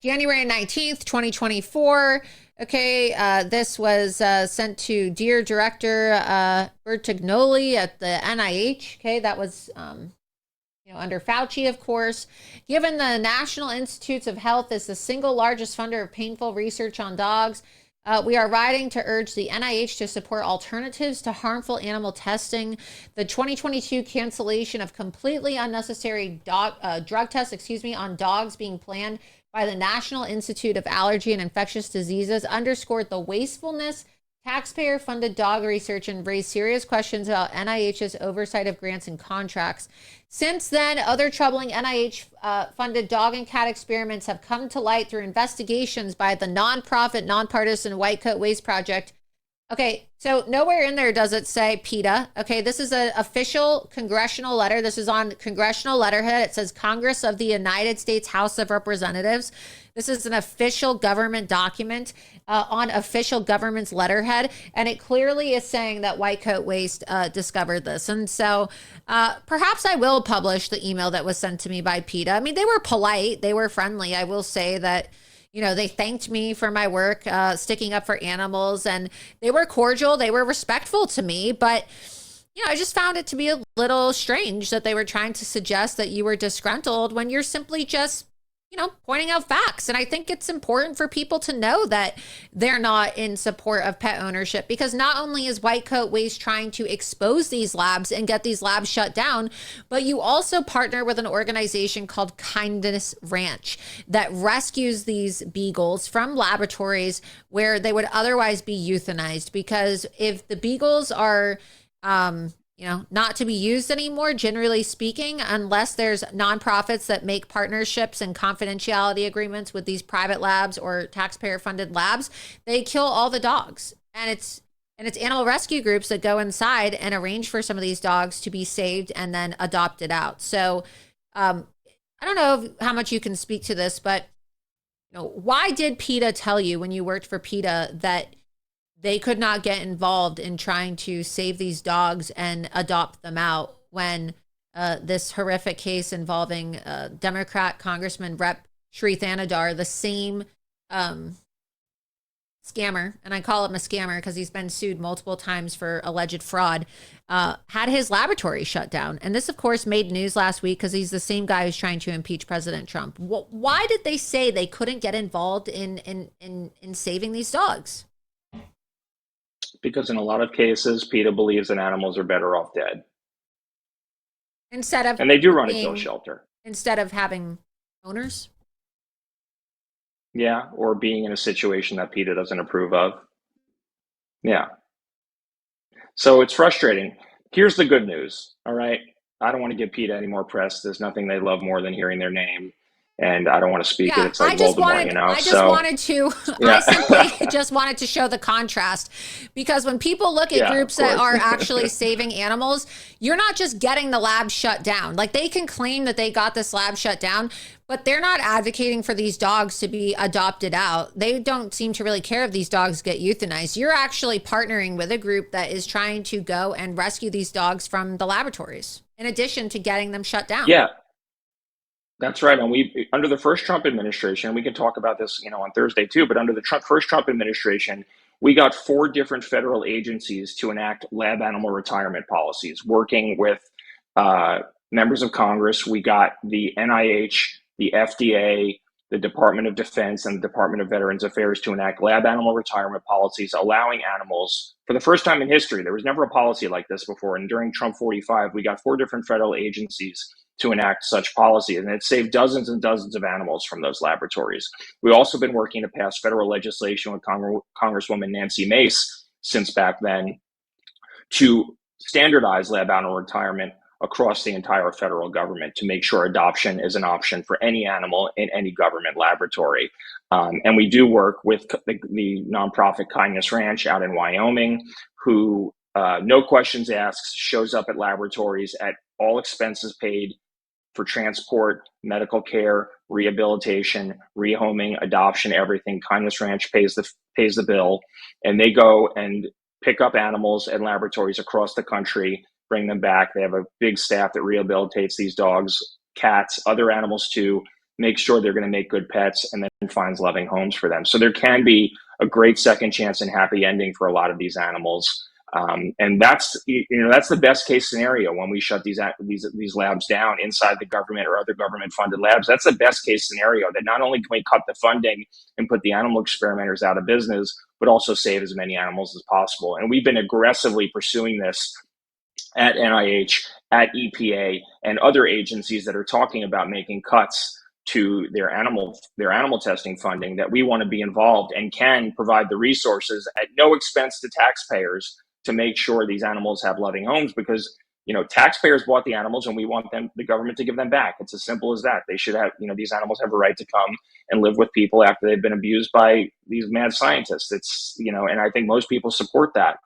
January 19th, 2024. Okay, this was sent to Dear Director Bertagnoli at the NIH. Okay, that was under Fauci, of course. Given the National Institutes of Health is the single largest funder of painful research on dogs, we are writing to urge the NIH to support alternatives to harmful animal testing. The 2022 cancellation of completely unnecessary drug tests, on dogs being planned by the National Institute of Allergy and Infectious Diseases underscored the wastefulness, taxpayer-funded dog research, and raised serious questions about NIH's oversight of grants and contracts. Since then, other troubling NIH-funded dog and cat experiments have come to light through investigations by the nonprofit, nonpartisan White Coat Waste Project. Okay, so nowhere in there does it say PETA. Okay, this is an official congressional letter. This is on congressional letterhead. It says Congress of the United States House of Representatives. This is an official government document on official government's letterhead, and it clearly is saying that White Coat Waste discovered this. And so perhaps I will publish the email that was sent to me by PETA. I mean, they were polite. They were friendly. I will say that, they thanked me for my work sticking up for animals, and they were cordial. They were respectful to me, but I just found it to be a little strange that they were trying to suggest that you were disgruntled when you're simply just pointing out facts. And I think it's important for people to know that they're not in support of pet ownership, because not only is White Coat Waste trying to expose these labs and get these labs shut down, but you also partner with an organization called Kindness Ranch that rescues these beagles from laboratories where they would otherwise be euthanized. Because if the beagles are, not to be used anymore, generally speaking, unless there's nonprofits that make partnerships and confidentiality agreements with these private labs or taxpayer funded labs, they kill all the dogs. And it's animal rescue groups that go inside and arrange for some of these dogs to be saved and then adopted out. So I don't know how much you can speak to this, but why did PETA tell you when you worked for PETA that they could not get involved in trying to save these dogs and adopt them out when this horrific case involving Democrat Congressman Rep. Shri Thanadar, the same scammer, and I call him a scammer because he's been sued multiple times for alleged fraud, had his laboratory shut down. And this, of course, made news last week because he's the same guy who's trying to impeach President Trump. Why did they say they couldn't get involved in saving these dogs? Because in a lot of cases, PETA believes that animals are better off dead. And they do run a kill shelter. Instead of having owners? Yeah, or being in a situation that PETA doesn't approve of. Yeah. So it's frustrating. Here's the good news, all right? I don't want to give PETA any more press. There's nothing they love more than hearing their name. And I don't want to speak it. It's like Voldemort, you know? I simply just wanted to show the contrast, because when people look at groups that are actually saving animals, you're not just getting the lab shut down. Like, they can claim that they got this lab shut down, but they're not advocating for these dogs to be adopted out. They don't seem to really care if these dogs get euthanized. You're actually partnering with a group that is trying to go and rescue these dogs from the laboratories, in addition to getting them shut down. Yeah. That's right. And we, under the first Trump administration, we can talk about this, on Thursday too, but under the first Trump administration, we got 4 different federal agencies to enact lab animal retirement policies, working with members of Congress. We got the NIH, the FDA, the Department of Defense, and the Department of Veterans Affairs to enact lab animal retirement policies, allowing animals, for the first time in history, there was never a policy like this before. And during Trump 45, we got 4 different federal agencies to enact such policy, and it saved dozens and dozens of animals from those laboratories. We've also been working to pass federal legislation with Congresswoman Nancy Mace since back then to standardize lab animal retirement across the entire federal government, to make sure adoption is an option for any animal in any government laboratory. And we do work with the nonprofit Kindness Ranch out in Wyoming, who, no questions asked, shows up at laboratories at all expenses paid for transport, medical care, rehabilitation, rehoming, adoption, everything. Kindness Ranch pays the bill, and they go and pick up animals at laboratories across the country, bring them back. They have a big staff that rehabilitates these dogs, cats, other animals too, make sure they're going to make good pets, and then finds loving homes for them. So there can be a great second chance and happy ending for a lot of these animals. And that's the best case scenario when we shut these labs down inside the government or other government funded labs. That's the best case scenario, that not only can we cut the funding and put the animal experimenters out of business, but also save as many animals as possible. And we've been aggressively pursuing this at NIH, at EPA, and other agencies that are talking about making cuts to their animal testing funding, that we want to be involved and can provide the resources at no expense to taxpayers to make sure these animals have loving homes, because taxpayers bought the animals and we want the government to give them back. It's as simple as that. They should have, these animals have a right to come and live with people after they've been abused by these mad scientists. It's, and I think most people support that.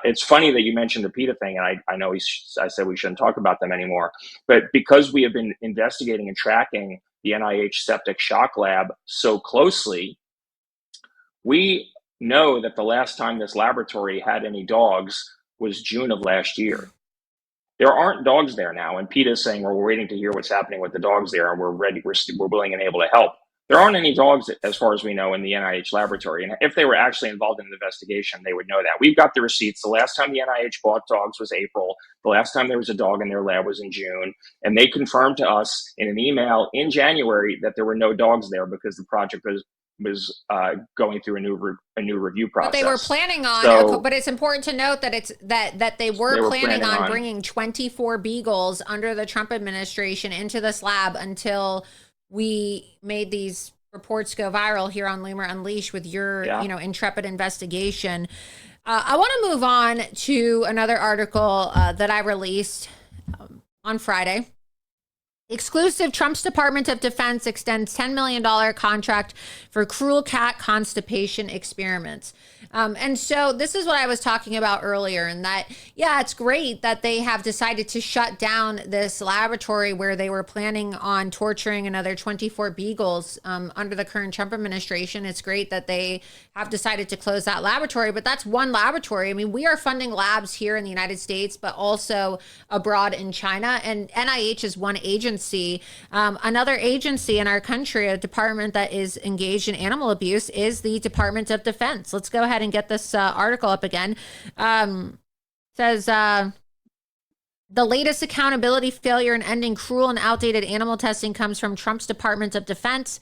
It's funny that you mentioned the PETA thing, and I know I said we shouldn't talk about them anymore, but because we have been investigating and tracking the NIH septic shock lab so closely, we know that the last time this laboratory had any dogs was June of last year. There aren't dogs there now, and PETA is saying, well, we're waiting to hear what's happening with the dogs there, and we're ready, we're willing and able to help. There aren't any dogs, as far as we know, in the NIH laboratory. And if they were actually involved in the investigation, they would know that. We've got the receipts. The last time the NIH bought dogs was April. The last time there was a dog in their lab was in June. And they confirmed to us in an email in January that there were no dogs there because the project was going through a new review process. But they were planning on, but it's important to note that that they were planning on bringing 24 beagles under the Trump administration into this lab until we made these reports go viral here on Loomer Unleashed with your, intrepid investigation. I want to move on to another article that I released on Friday. Exclusive, Trump's Department of Defense extends $10 million contract for cruel cat constipation experiments. And so this is what I was talking about earlier, and that, yeah, it's great that they have decided to shut down this laboratory where they were planning on torturing another 24 beagles under the current Trump administration. It's great that they have decided to close that laboratory, but that's one laboratory. I mean, we are funding labs here in the United States, but also abroad in China, and NIH is one agency. Another agency in our country, a department that is engaged in animal abuse, is the Department of Defense. Let's go ahead and get this article up again. Says the latest accountability failure in ending cruel and outdated animal testing comes from Trump's Department of Defense.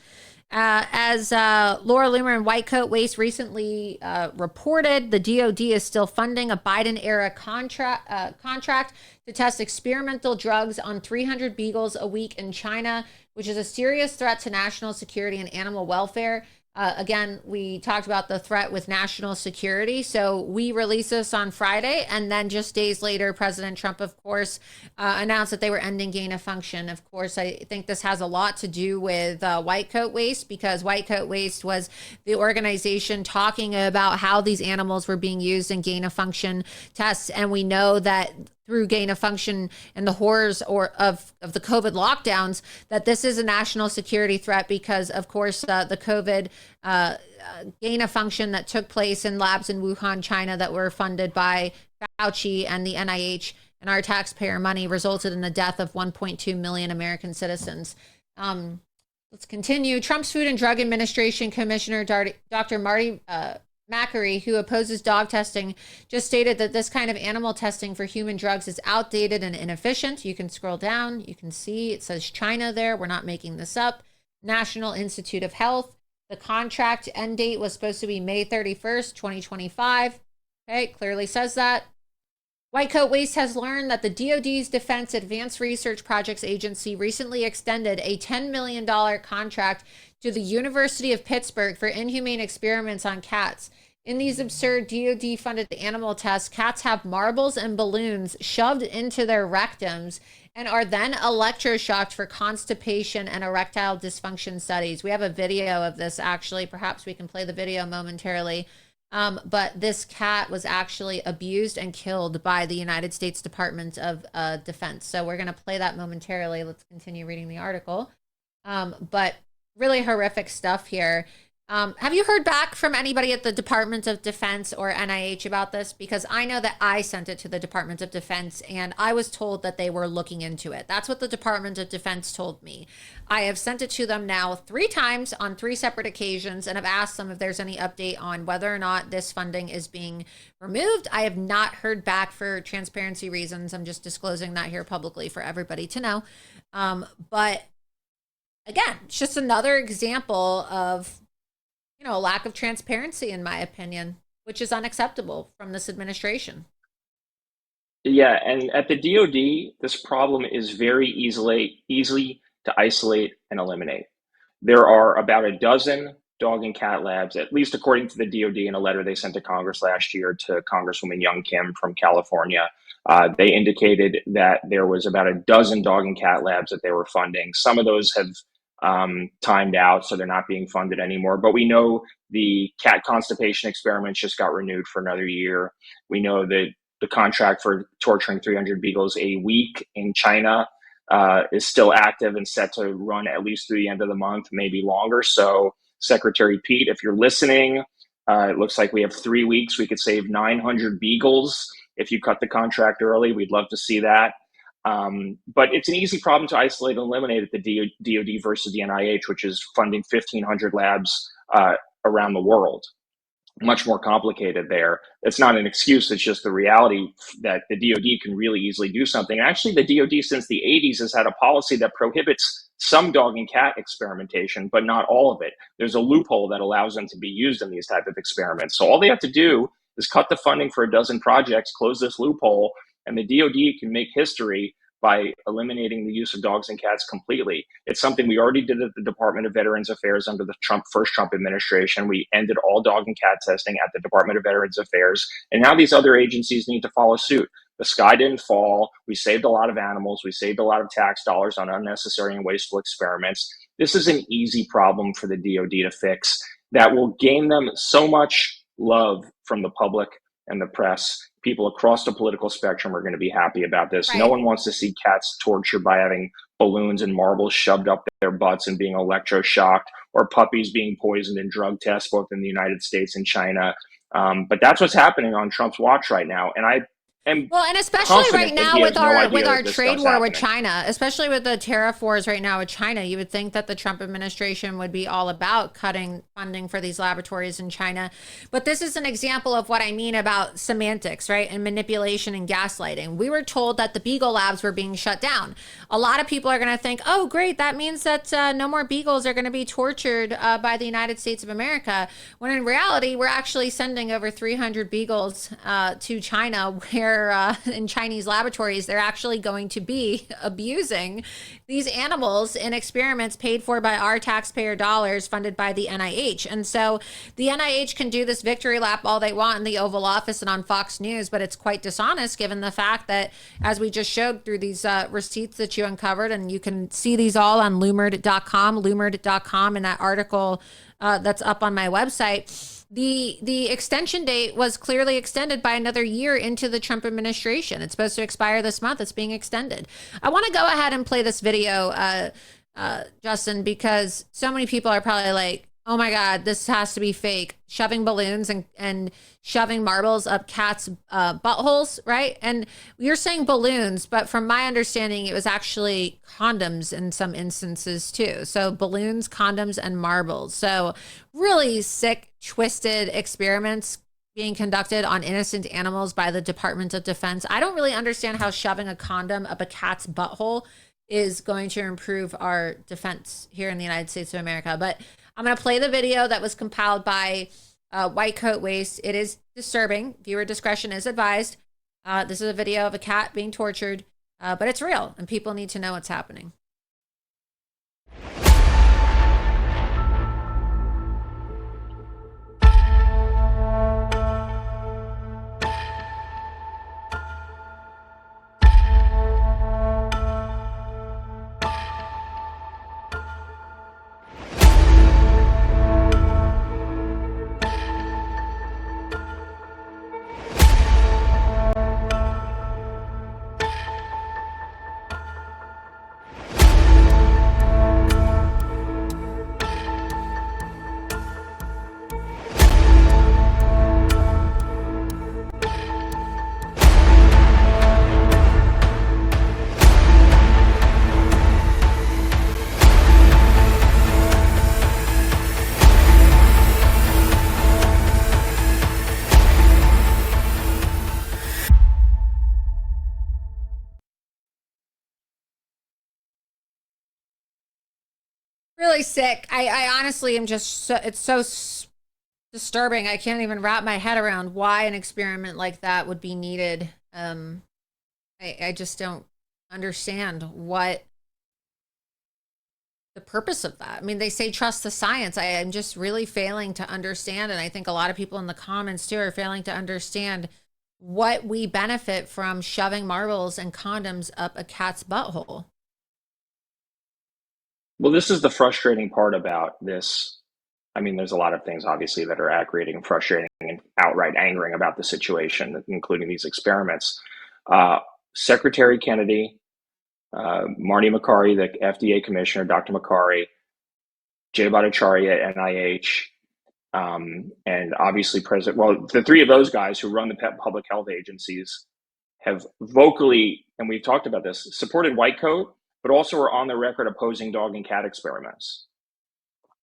As Laura Loomer and White Coat Waste recently reported, the DoD is still funding a Biden-era contract to test experimental drugs on 300 beagles a week in China, which is a serious threat to national security and animal welfare. Again, we talked about the threat with national security. So we released this on Friday. And then just days later, President Trump, of course, announced that they were ending gain of function. Of course, I think this has a lot to do with White Coat Waste, because White Coat Waste was the organization talking about how these animals were being used in gain of function tests. And we know that through gain of function and the horrors of the COVID lockdowns, that this is a national security threat because, of course, the COVID gain of function that took place in labs in Wuhan, China, that were funded by Fauci and the NIH and our taxpayer money, resulted in the death of 1.2 million American citizens. Let's continue. Trump's Food and Drug Administration Commissioner, Dr. Marty Makary, who opposes dog testing, just stated that this kind of animal testing for human drugs is outdated and inefficient. You can scroll down. You can see it says China there. We're not making this up. National Institute of Health. The contract end date was supposed to be May 31st, 2025. Okay, clearly says that. White Coat Waste has learned that the DoD's Defense Advanced Research Projects Agency recently extended a $10 million contract to the University of Pittsburgh for inhumane experiments on cats. In these absurd DoD-funded animal tests, cats have marbles and balloons shoved into their rectums and are then electroshocked for constipation and erectile dysfunction studies. We have a video of this, actually. Perhaps we can play the video momentarily. But this cat was actually abused and killed by the United States Department of Defense. So we're going to play that momentarily. Let's continue reading the article. But really horrific stuff here. Have you heard back from anybody at the Department of Defense or NIH about this? Because I know that I sent it to the Department of Defense and I was told that they were looking into it. That's what the Department of Defense told me. I have sent it to them now 3 times on 3 separate occasions and have asked them if there's any update on whether or not this funding is being removed. I have not heard back for transparency reasons. I'm just disclosing that here publicly for everybody to know. But again, it's just another example of a lack of transparency, in my opinion, which is unacceptable from this administration. Yeah, and at the DoD, this problem is very easily to isolate and eliminate. There are about a dozen dog and cat labs, at least according to the DoD in a letter they sent to Congress last year to Congresswoman Young Kim from California. They indicated that there was about a dozen dog and cat labs that they were funding. Some of those have timed out, so they're not being funded anymore. But we know the cat constipation experiments just got renewed for another year. We know that the contract for torturing 300 beagles a week in China is still active and set to run at least through the end of the month, maybe longer. So Secretary Pete, if you're listening, it looks like we have 3 weeks. We could save 900 beagles if you cut the contract early. We'd love to see that. But it's an easy problem to isolate and eliminate at the DoD versus the NIH, which is funding 1,500 labs around the world. Much more complicated there. It's not an excuse. It's just the reality that the DoD can really easily do something. Actually, the DoD since the 80s has had a policy that prohibits some dog and cat experimentation, but not all of it. There's a loophole that allows them to be used in these type of experiments. So all they have to do is cut the funding for a dozen projects, close this loophole, and the DoD can make history by eliminating the use of dogs and cats completely. It's something we already did at the Department of Veterans Affairs under the first Trump administration. We ended all dog and cat testing at the Department of Veterans Affairs. And now these other agencies need to follow suit. The sky didn't fall. We saved a lot of animals. We saved a lot of tax dollars on unnecessary and wasteful experiments. This is an easy problem for the DoD to fix that will gain them so much love from the public and the press. People across the political spectrum are going to be happy about this. Right. No one wants to see cats tortured by having balloons and marbles shoved up their butts and being electroshocked, or puppies being poisoned in drug tests, both in the United States and China. But that's what's happening on Trump's watch right now. And I am well, and especially right confident that now he with has no our idea with our that this trade stuff's war with happening. China, especially with the tariff wars right now with China, you would think that the Trump administration would be all about cutting funding for these laboratories in China. But this is an example of what I mean about semantics, right? And manipulation and gaslighting. We were told that the Beagle labs were being shut down. A lot of people are going to think, oh, great, that means that no more beagles are going to be tortured by the United States of America. When in reality, we're actually sending over 300 beagles to China, where in Chinese laboratories, they're actually going to be abusing these animals in experiments paid for by our taxpayer dollars, funded by the NIH. And so the NIH can do this victory lap all they want in the Oval Office and on Fox News, but it's quite dishonest given the fact that, as we just showed through these receipts that you uncovered, and you can see these all on loomer.com in that article that's up on my website. The extension date was clearly extended by another year into the Trump administration. It's supposed to expire this month. It's being extended. I want to go ahead and play this video, Justin, because so many people are probably like, oh my God, this has to be fake. Shoving balloons and shoving marbles up cats' buttholes, right? And you're saying balloons, but from my understanding, it was actually condoms in some instances too. So balloons, condoms, and marbles. So really sick, twisted experiments being conducted on innocent animals by the Department of Defense. I don't really understand how shoving a condom up a cat's butthole is going to improve our defense here in the United States of America. But I'm going to play the video that was compiled by White Coat Waste. It is disturbing. Viewer discretion is advised. This is a video of a cat being tortured, but it's real, and people need to know what's happening. Really sick. I honestly am just so, it's so disturbing. I can't even wrap my head around why an experiment like that would be needed. I just don't understand what the purpose of that. I mean, they say trust the science. I am just really failing to understand, and I think a lot of people in the comments too are failing to understand what we benefit from shoving marbles and condoms up a cat's butthole. Well, this is the frustrating part about this. I mean, there's a lot of things obviously that are aggravating and frustrating and outright angering about the situation, including these experiments. Secretary Kennedy, Marty Makary, the FDA commissioner, Dr. Makary, Jay Bhattacharya at NIH, and obviously the three of those guys who run the public health agencies have vocally, and we've talked about this, supported White Coat, but also are on the record opposing dog and cat experiments.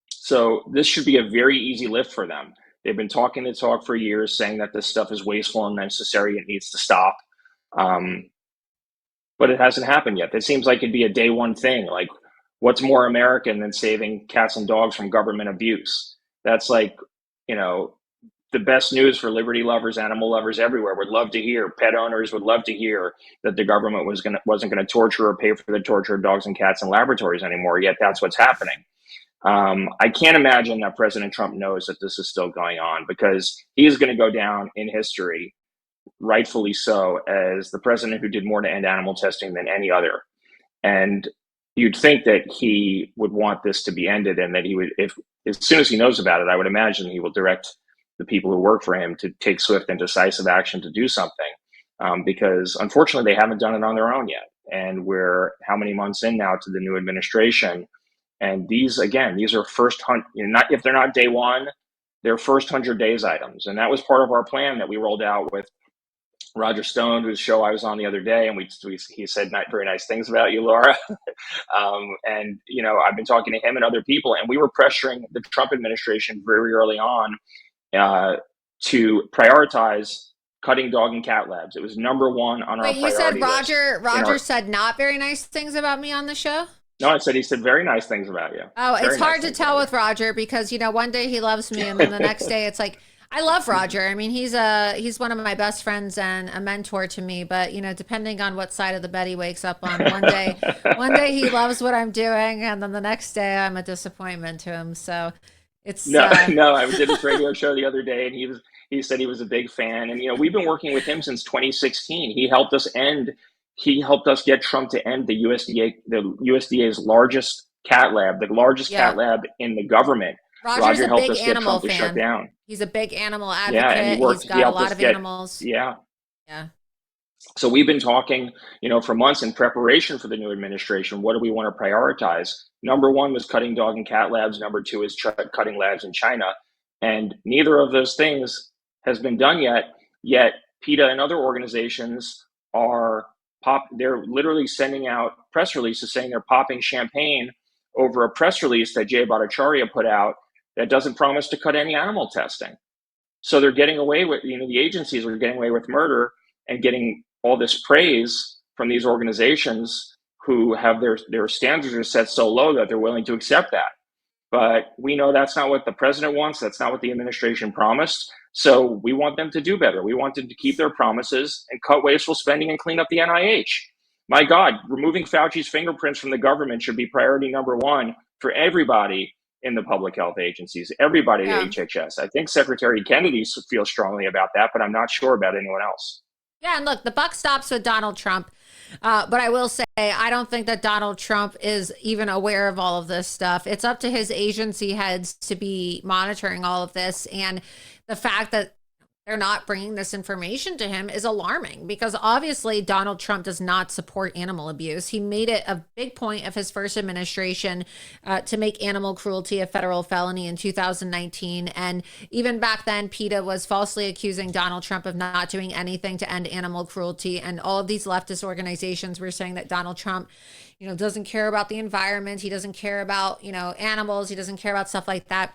So this should be a very easy lift for them. They've been talking the talk for years, saying that this stuff is wasteful and unnecessary. It needs to stop. But it hasn't happened yet. It seems like it'd be a day one thing. Like, what's more American than saving cats and dogs from government abuse? That's like, the best news for liberty lovers, animal lovers everywhere. Would love to hear. Pet owners would love to hear that the government wasn't going to torture or pay for the torture of dogs and cats in laboratories anymore. Yet that's what's happening. I can't imagine that President Trump knows that this is still going on, because he is going to go down in history rightfully so, as the president who did more to end animal testing than any other. And you'd think that he would want this to be ended, and that he would, if as soon as he knows about it, I would imagine he will direct the people who work for him to take swift and decisive action to do something. Because unfortunately, they haven't done it on their own yet. And we're how many months in now to the new administration? And these are first not if they're not day one, they're first 100 days items. And that was part of our plan that we rolled out with Roger Stone, whose show I was on the other day, and he said very nice things about you, Laura. And I've been talking to him and other people, and we were pressuring the Trump administration very early on to prioritize cutting dog and cat labs. It was number one on our Wait, you priority said Roger list. said not very nice things about me on the show? No, he said very nice things about you. Oh, very it's hard nice to tell with Roger because, one day he loves me and then the next day it's like, I love Roger. I mean, he's one of my best friends and a mentor to me, but depending on what side of the bed he wakes up on, one day he loves what I'm doing and then the next day I'm a disappointment to him. So it's no, I did this radio show the other day and he said he was a big fan, and we've been working with him since 2016. He helped us get Trump to end the USDA's largest cat lab, the largest cat lab in the government. Roger helped a big us get animal Trump to fan. shut down. He's a big animal advocate. Yeah, and he's got a lot of animals. Yeah. Yeah. So we've been talking, for months in preparation for the new administration. What do we want to prioritize? Number one was cutting dog and cat labs. Number two is cutting labs in China. And neither of those things has been done yet. Yet PETA and other organizations they're literally sending out press releases saying they're popping champagne over a press release that Jay Bhattacharya put out that doesn't promise to cut any animal testing. So they're getting away with, the agencies are getting away with murder and getting all this praise from these organizations who have their standards are set so low that they're willing to accept that. But we know that's not what the president wants. That's not what the administration promised. So we want them to do better. We want them to keep their promises and cut wasteful spending and clean up the NIH. My God, removing Fauci's fingerprints from the government should be priority number one for everybody in the public health agencies, everybody at HHS. I think Secretary Kennedy feels strongly about that, but I'm not sure about anyone else. Yeah, and look, the buck stops with Donald Trump. But I will say, I don't think that Donald Trump is even aware of all of this stuff. It's up to his agency heads to be monitoring all of this. And the fact that they're not bringing this information to him is alarming because obviously Donald Trump does not support animal abuse. He made it a big point of his first administration to make animal cruelty a federal felony in 2019. And even back then, PETA was falsely accusing Donald Trump of not doing anything to end animal cruelty. And all of these leftist organizations were saying that Donald Trump, doesn't care about the environment. He doesn't care about, animals. He doesn't care about stuff like that.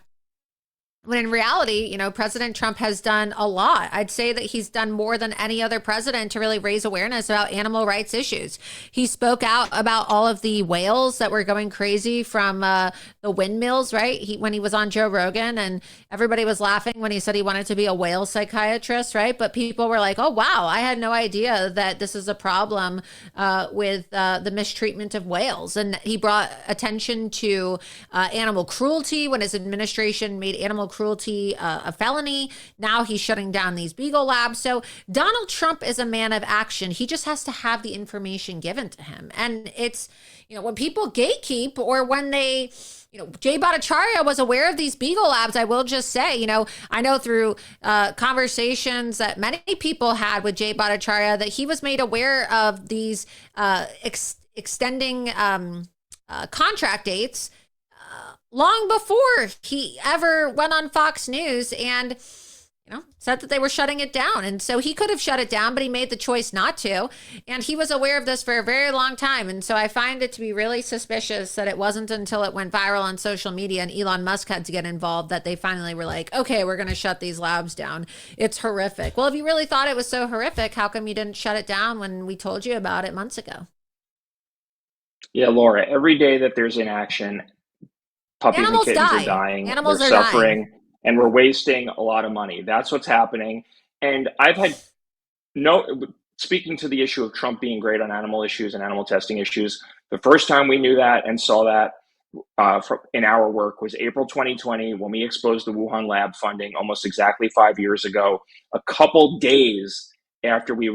When in reality, President Trump has done a lot. I'd say that he's done more than any other president to really raise awareness about animal rights issues. He spoke out about all of the whales that were going crazy from the windmills, right? When he was on Joe Rogan, and everybody was laughing when he said he wanted to be a whale psychiatrist, right? But people were like, oh, wow, I had no idea that this is a problem with the mistreatment of whales. And he brought attention to animal cruelty when his administration made animal cruelty a felony. Now he's shutting down these beagle labs. So Donald Trump is a man of action. He just has to have the information given to him. And it's, when people gatekeep or when they, Jay Bhattacharya was aware of these beagle labs. I will just say, I know through conversations that many people had with Jay Bhattacharya that he was made aware of these extending contract dates long before he ever went on Fox News and, said that they were shutting it down. And so he could have shut it down, but he made the choice not to. And he was aware of this for a very long time. And so I find it to be really suspicious that it wasn't until it went viral on social media and Elon Musk had to get involved that they finally were like, okay, we're going to shut these labs down. It's horrific. Well, if you really thought it was so horrific, how come you didn't shut it down when we told you about it months ago? Yeah, Laura, every day that there's inaction, puppies Animals and kittens die. are dying, Animals they're are suffering, dying. And we're wasting a lot of money. That's what's happening. And I've had speaking to the issue of Trump being great on animal issues and animal testing issues, the first time we knew that and saw that in our work was April 2020 when we exposed the Wuhan lab funding almost exactly 5 years ago, a couple days after we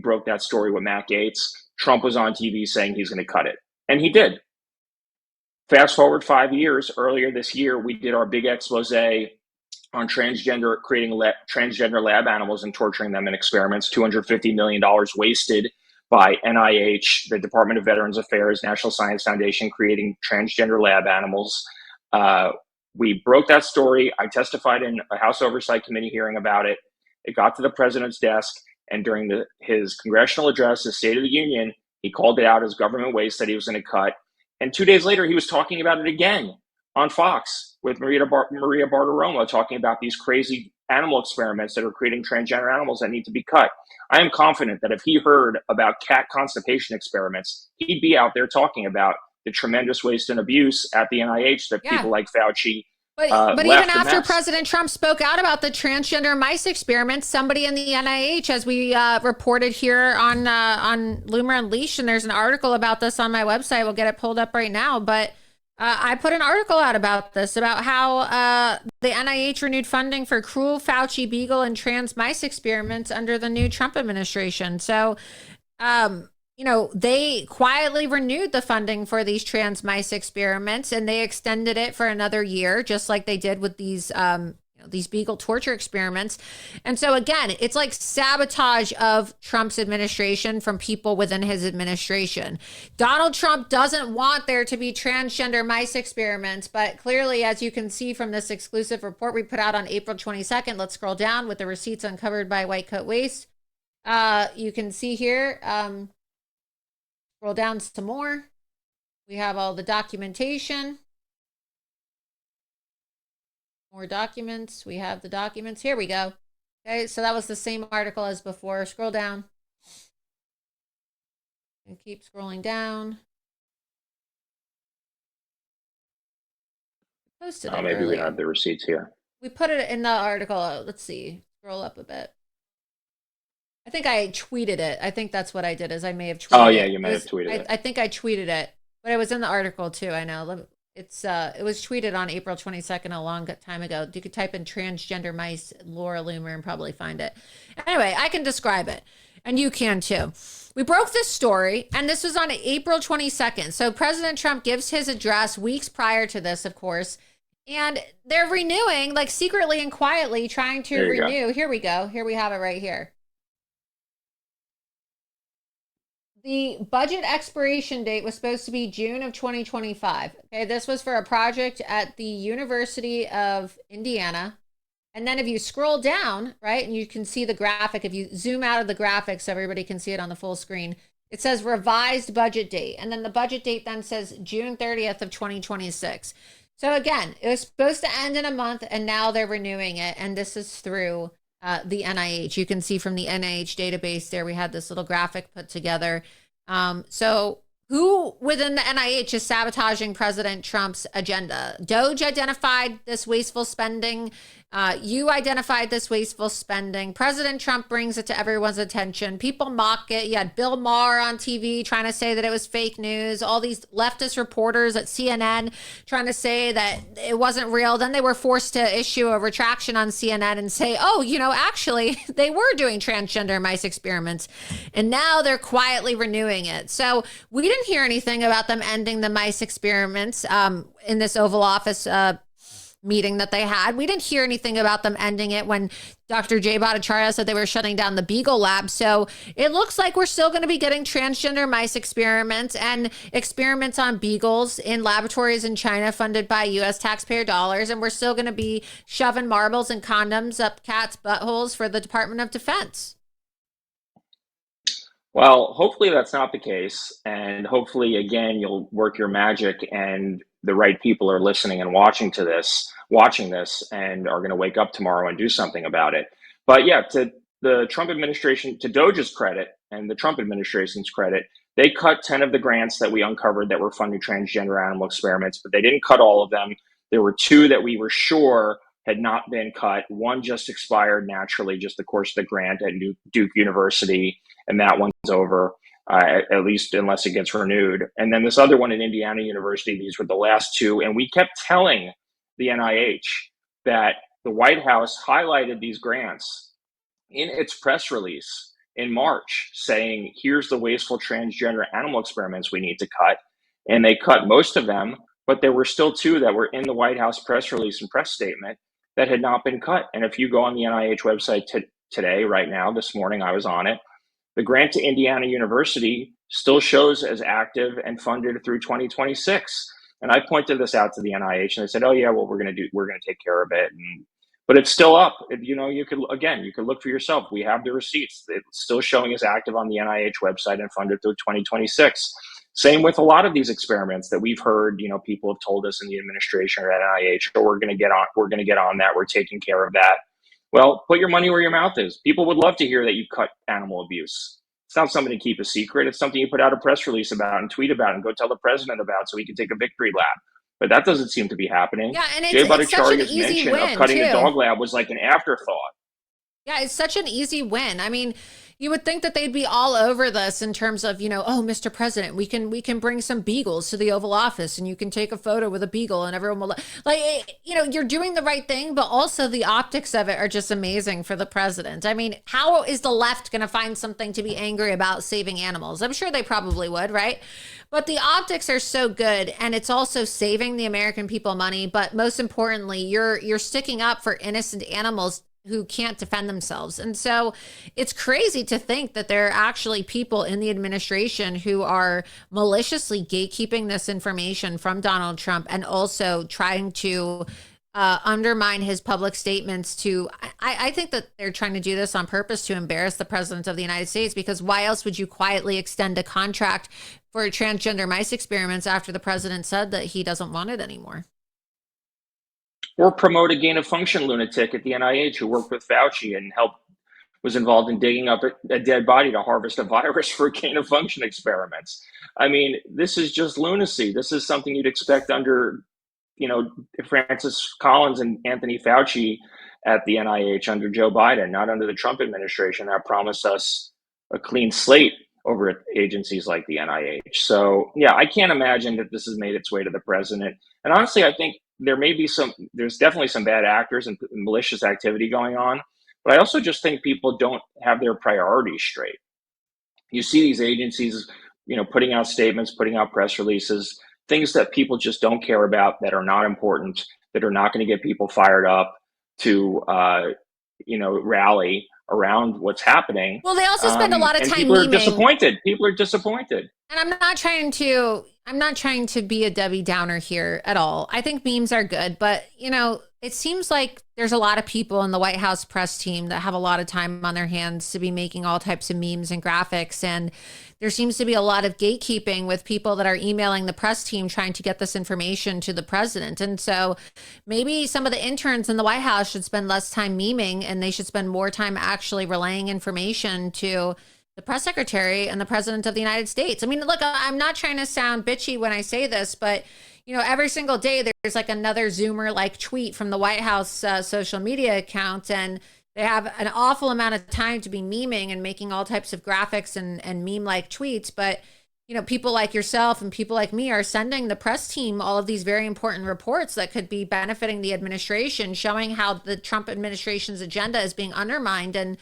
broke that story with Matt Gaetz, Trump was on TV saying he's going to cut it. And he did. Fast forward 5 years, earlier this year, we did our big expose on creating transgender lab animals and torturing them in experiments. $250 million wasted by NIH, the Department of Veterans Affairs, National Science Foundation, creating transgender lab animals. We broke that story. I testified in a House Oversight Committee hearing about it. It got to the president's desk, and during his congressional address, his State of the Union, he called it out as government waste that he was going to cut. And 2 days later, he was talking about it again on Fox with Maria Bartiromo, talking about these crazy animal experiments that are creating transgender animals that need to be cut. I am confident that if he heard about cat constipation experiments, he'd be out there talking about the tremendous waste and abuse at the NIH that people like Fauci But even after President Trump spoke out about the transgender mice experiments, somebody in the NIH, as we reported here on Loomer Unleashed, and there's an article about this on my website. We'll get it pulled up right now. But I put an article out about this, about how the NIH renewed funding for cruel Fauci, beagle, and trans mice experiments under the new Trump administration. So, they quietly renewed the funding for these trans mice experiments, and they extended it for another year, just like they did with these beagle torture experiments. And so again, it's like sabotage of Trump's administration from people within his administration. Donald Trump doesn't want there to be transgender mice experiments, but clearly, as you can see from this exclusive report we put out on April 22nd, let's scroll down with the receipts uncovered by White Coat Waste. You can see here, scroll down some more. We have all the documentation. More documents. We have the documents. Here we go. Okay, so that was the same article as before. Scroll down. And keep scrolling down. Posted it maybe earlier. we have the receipts here. We put it in the article. Let's see. Scroll up a bit. I think I tweeted it. I think that's what I did, is I may have tweeted it. Oh, yeah, you may have tweeted it. I think I tweeted it, but it was in the article too. I know. It was tweeted on April 22nd, a long time ago. You could type in transgender mice, Laura Loomer, and probably find it. Anyway, I can describe it, and you can too. We broke this story, and this was on April 22nd. So President Trump gives his address weeks prior to this, of course, and they're renewing, like secretly and quietly, trying to renew. Go. Here we go. Here we have it right here. The budget expiration date was supposed to be June of 2025. Okay, this was for a project at the University of Indiana. And then if you scroll down, right, and you can see the graphic, if you zoom out of the graphic so everybody can see it on the full screen, it says revised budget date. And then the budget date then says June 30th of 2026. So again, it was supposed to end in a month, and now they're renewing it. And this is through the NIH. You can see from the NIH database there, we had this little graphic put together. So who within the NIH is sabotaging President Trump's agenda? Doge identified this wasteful spending. You identified this wasteful spending. President Trump brings it to everyone's attention. People mock it. You had Bill Maher on TV trying to say that it was fake news. All these leftist reporters at CNN trying to say that it wasn't real. Then they were forced to issue a retraction on CNN and say, oh, actually, they were doing transgender mice experiments. And now they're quietly renewing it. So we didn't hear anything about them ending the mice experiments in this Oval Office meeting that they had. We didn't hear anything about them ending it when Dr. Jay Bhattacharya said they were shutting down the Beagle Lab. So it looks like we're still going to be getting transgender mice experiments and experiments on beagles in laboratories in China funded by U.S. taxpayer dollars. And we're still going to be shoving marbles and condoms up cats' buttholes for the Department of Defense. Well, hopefully that's not the case. And hopefully, again, you'll work your magic and the right people are listening and watching this and are going to wake up tomorrow and do something about it. But yeah, to the Trump administration, to Doge's credit and the Trump administration's credit, they cut 10 of the grants that we uncovered that were funding transgender animal experiments, but they didn't cut all of them. There were 2 that we were sure had not been cut. One just expired naturally, just the course of the grant at Duke University, and that one's over. At least unless it gets renewed. And then this other one at Indiana University, these were the last 2. And we kept telling the NIH that the White House highlighted these grants in its press release in March saying, here's the wasteful transgender animal experiments we need to cut. And they cut most of them, but there were still 2 that were in the White House press release and press statement that had not been cut. And if you go on the NIH website today, right now, this morning, I was on it, the grant to Indiana University still shows as active and funded through 2026. And I pointed this out to the NIH, and they said, "Oh yeah, well we're going to take care of it." But it's still up. You could look for yourself. We have the receipts. It's still showing as active on the NIH website and funded through 2026. Same with a lot of these experiments that we've heard. People have told us in the administration or at NIH, "Oh, we're going to get on that. We're taking care of that." Well, put your money where your mouth is. People would love to hear that you cut animal abuse. It's not something to keep a secret. It's something you put out a press release about and tweet about and go tell the president about so he can take a victory lap. But that doesn't seem to be happening. Yeah, and Jay it's such an Bhattacharya's easy mention win, of cutting too. the dog lab was like an afterthought. Yeah, it's such an easy win. I mean, you would think that they'd be all over this in terms of, oh, Mr. President, we can bring some beagles to the Oval Office and you can take a photo with a beagle and everyone will you're doing the right thing, but also the optics of it are just amazing for the president. I mean, how is the left going to find something to be angry about saving animals? I'm sure they probably would, right? But the optics are so good, and it's also saving the American people money. But most importantly, you're sticking up for innocent animals who can't defend themselves. And so it's crazy to think that there are actually people in the administration who are maliciously gatekeeping this information from Donald Trump and also trying to undermine his public statements I think that they're trying to do this on purpose to embarrass the president of the United States, because why else would you quietly extend a contract for transgender mice experiments after the president said that he doesn't want it anymore? Or promote a gain-of-function lunatic at the NIH who worked with Fauci and was involved in digging up a dead body to harvest a virus for gain-of-function experiments. I mean, this is just lunacy. This is something you'd expect under, Francis Collins and Anthony Fauci at the NIH under Joe Biden, not under the Trump administration that promised us a clean slate over at agencies like the NIH. So, yeah, I can't imagine that this has made its way to the president. And honestly, I think there's definitely some bad actors and malicious activity going on. But I also just think people don't have their priorities straight. You see these agencies, putting out statements, putting out press releases, things that people just don't care about, that are not important, that are not going to get people fired up to, rally around what's happening. Well, they also spend a lot of time people are memeing. disappointed. People are disappointed. And I'm not trying to be a Debbie Downer here at all. I think memes are good, but it seems like there's a lot of people in the White House press team that have a lot of time on their hands to be making all types of memes and graphics. And there seems to be a lot of gatekeeping with people that are emailing the press team trying to get this information to the president. And so maybe some of the interns in the White House should spend less time memeing, and they should spend more time actually relaying information to the press secretary and the president of the United States. I mean, look, I'm not trying to sound bitchy when I say this, but every single day there's like another Zoomer like tweet from the White House social media account, and they have an awful amount of time to be memeing and making all types of graphics and meme like tweets. But people like yourself and people like me are sending the press team all of these very important reports that could be benefiting the administration, showing how the Trump administration's agenda is being undermined. And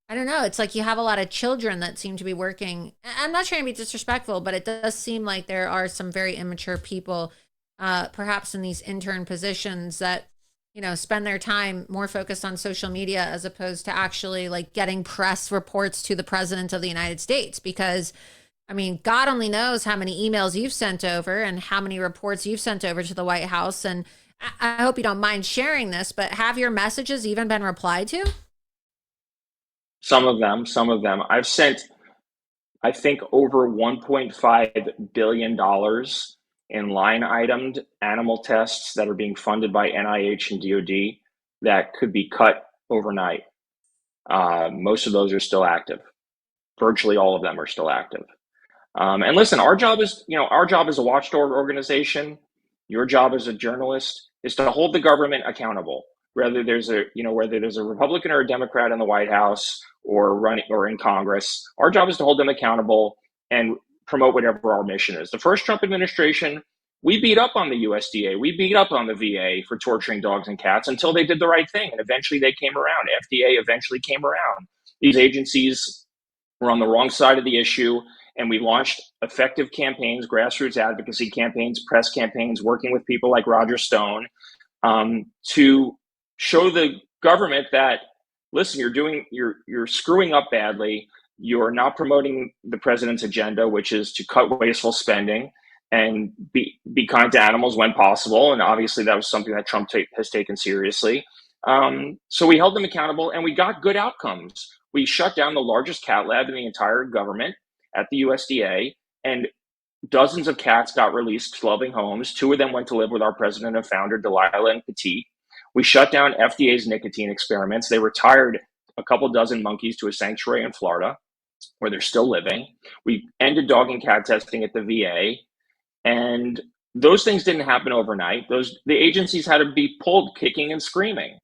I don't know, it's like you have a lot of children that seem to be working. I'm not trying to be disrespectful, but it does seem like there are some very immature people, perhaps in these intern positions, that, spend their time more focused on social media as opposed to actually like getting press reports to the president of the United States. Because, I mean, God only knows how many emails you've sent over and how many reports you've sent over to the White House. And I hope you don't mind sharing this, but have your messages even been replied to? Some of them. I've sent, I think, over $1.5 billion in line itemed animal tests that are being funded by NIH and DOD that could be cut overnight. Most of those are still active. Virtually all of them are still active. And listen, our job as a watchdog organization, your job as a journalist, is to hold the government accountable. Whether there's a Republican or a Democrat in the White House or in Congress, our job is to hold them accountable and promote whatever our mission is. The first Trump administration, we beat up on the USDA, we beat up on the VA for torturing dogs and cats until they did the right thing, and eventually they came around. FDA eventually came around. These agencies were on the wrong side of the issue, and we launched effective campaigns, grassroots advocacy campaigns, press campaigns, working with people like Roger Stone, to show the government that, listen, you're screwing up badly. You're not promoting the president's agenda, which is to cut wasteful spending and be kind to animals when possible. And obviously, that was something that Trump has taken seriously. So we held them accountable, and we got good outcomes. We shut down the largest cat lab in the entire government at the USDA, and dozens of cats got released to loving homes. 2 of them went to live with our president and founder, Delilah and Petite. We shut down FDA's nicotine experiments. They retired a couple dozen monkeys to a sanctuary in Florida, where they're still living. We ended dog and cat testing at the VA. And those things didn't happen overnight. The agencies had to be pulled kicking and screaming.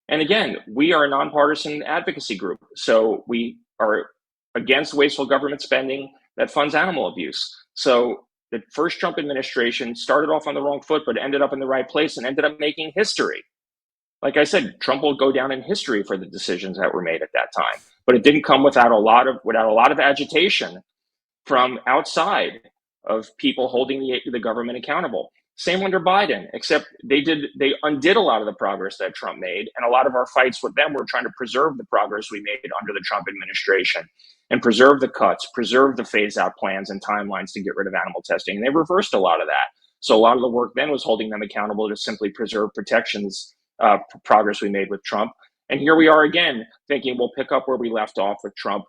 And again, we are a nonpartisan advocacy group. So we are against wasteful government spending that funds animal abuse. So the first Trump administration started off on the wrong foot, but ended up in the right place and ended up making history. Like I said, Trump will go down in history for the decisions that were made at that time. But it didn't come without a lot of agitation from outside of people holding the government accountable. Same under Biden, except they undid a lot of the progress that Trump made. And a lot of our fights with them were trying to preserve the progress we made under the Trump administration and preserve the cuts, preserve the phase out plans and timelines to get rid of animal testing. And they reversed a lot of that. So a lot of the work then was holding them accountable to simply preserve protections, progress we made with Trump. And here we are again, thinking we'll pick up where we left off with Trump.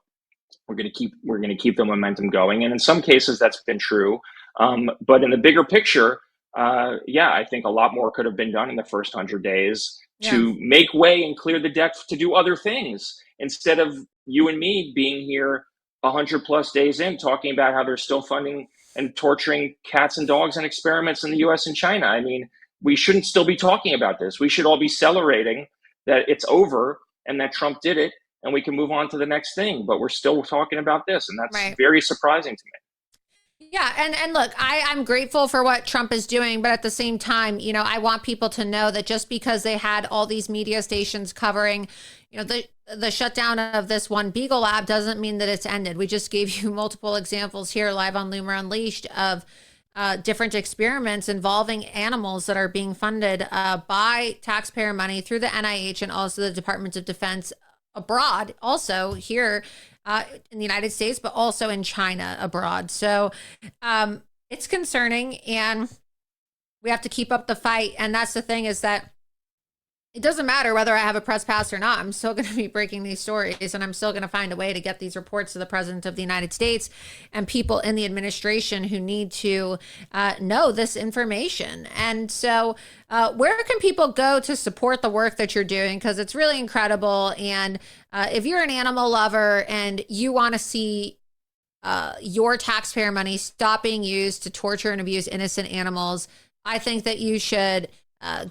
We're going to keep the momentum going, and in some cases that's been true. But in the bigger picture, I think a lot more could have been done in the first 100 days to make way and clear the deck to do other things, instead of you and me being here 100+ days in talking about how they're still funding and torturing cats and dogs in experiments in the U.S. and China. I mean, we shouldn't still be talking about this. We should all be celebrating that it's over and that Trump did it, and we can move on to the next thing. But we're still talking about this, and that's very surprising to me. Yeah. And look, I'm grateful for what Trump is doing, but at the same time, I want people to know that just because they had all these media stations covering, the shutdown of this one Beagle lab doesn't mean that it's ended. We just gave you multiple examples here live on Loomer Unleashed of different experiments involving animals that are being funded by taxpayer money through the NIH and also the Department of Defense abroad, also here in the United States, but also in China abroad. So it's concerning, and we have to keep up the fight. And that's the thing, is that it doesn't matter whether I have a press pass or not. I'm still going to be breaking these stories, and I'm still going to find a way to get these reports to the president of the United States and people in the administration who need to know this information. And so where can people go to support the work that you're doing? Because it's really incredible. And if you're an animal lover and you want to see your taxpayer money stop being used to torture and abuse innocent animals, I think that you should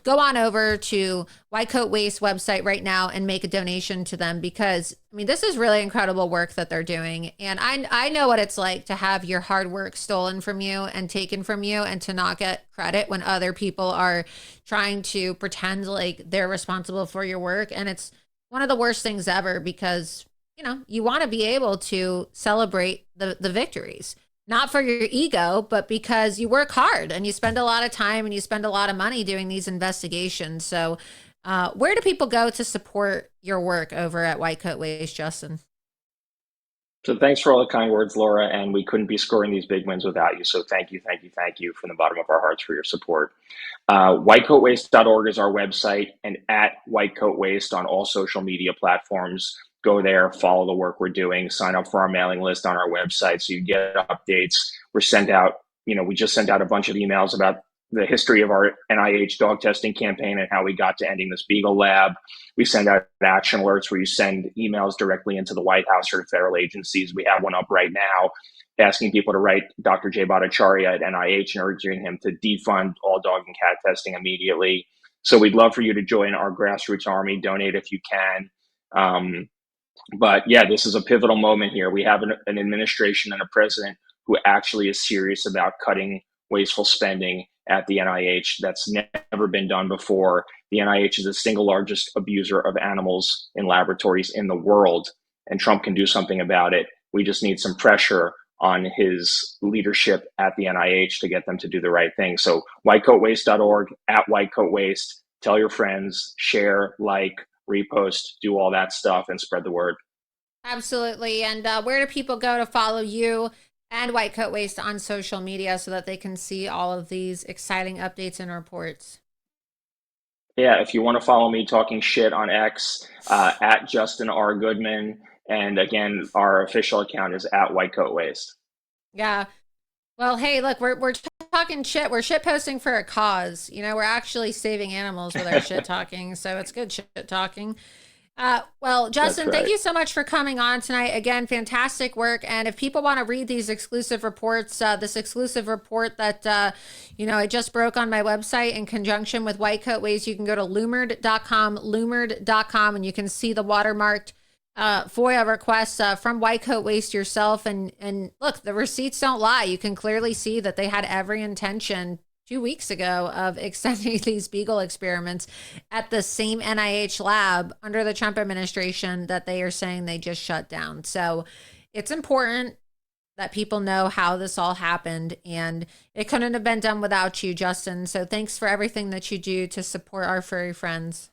go on over to White Coat Waste website right now and make a donation to them, because this is really incredible work that they're doing. And I know what it's like to have your hard work stolen from you and taken from you, and to not get credit when other people are trying to pretend like they're responsible for your work. And it's one of the worst things ever, because you want to be able to celebrate the victories. Not for your ego, but because you work hard and you spend a lot of time and you spend a lot of money doing these investigations. So where do people go to support your work over at White Coat Waste, Justin? So thanks for all the kind words, Laura, and we couldn't be scoring these big wins without you. So thank you from the bottom of our hearts for your support. Whitecoatwaste.org is our website, and at White Coat Waste on all social media platforms. Go there, follow the work we're doing, sign up for our mailing list on our website so you get updates. We just sent out a bunch of emails about the history of our NIH dog testing campaign and how we got to ending this Beagle lab. We send out action alerts where you send emails directly into the White House or to federal agencies. We have one up right now asking people to write Dr. Jay Bhattacharya at NIH and urging him to defund all dog and cat testing immediately. So we'd love for you to join our grassroots army, donate if you can. But yeah, this is a pivotal moment here. We have an administration and a president who actually is serious about cutting wasteful spending at the NIH. That's never been done before. The NIH is the single largest abuser of animals in laboratories in the world, and Trump can do something about it. We just need some pressure on his leadership at the NIH to get them to do the right thing. So whitecoatwaste.org, at whitecoatwaste. Tell your friends, share, like, repost, do all that stuff, and spread the word. Absolutely. And where do people go to follow you and White Coat Waste on social media so that they can see all of these exciting updates and reports? Yeah, if you want to follow me talking shit on X, at Justin R. Goodman. And again, our official account is at White Coat Waste. Yeah. Well, hey, look, we're talking shit. We're shit posting for a cause. You know, we're actually saving animals with our shit talking. So it's good shit talking. Well, Justin, That's right. Thank you so much for coming on tonight. Again, fantastic work. And if people want to read these exclusive reports, this exclusive report that, I just broke on my website in conjunction with White Coat Waste, you can go to loomered.com, and you can see the watermarked FOIA requests from White Coat Waste yourself. And look, the receipts don't lie. You can clearly see that they had every intention 2 weeks ago of extending these Beagle experiments at the same NIH lab under the Trump administration that they are saying they just shut down. So it's important that people know how this all happened, and it couldn't have been done without you, Justin. So thanks for everything that you do to support our furry friends.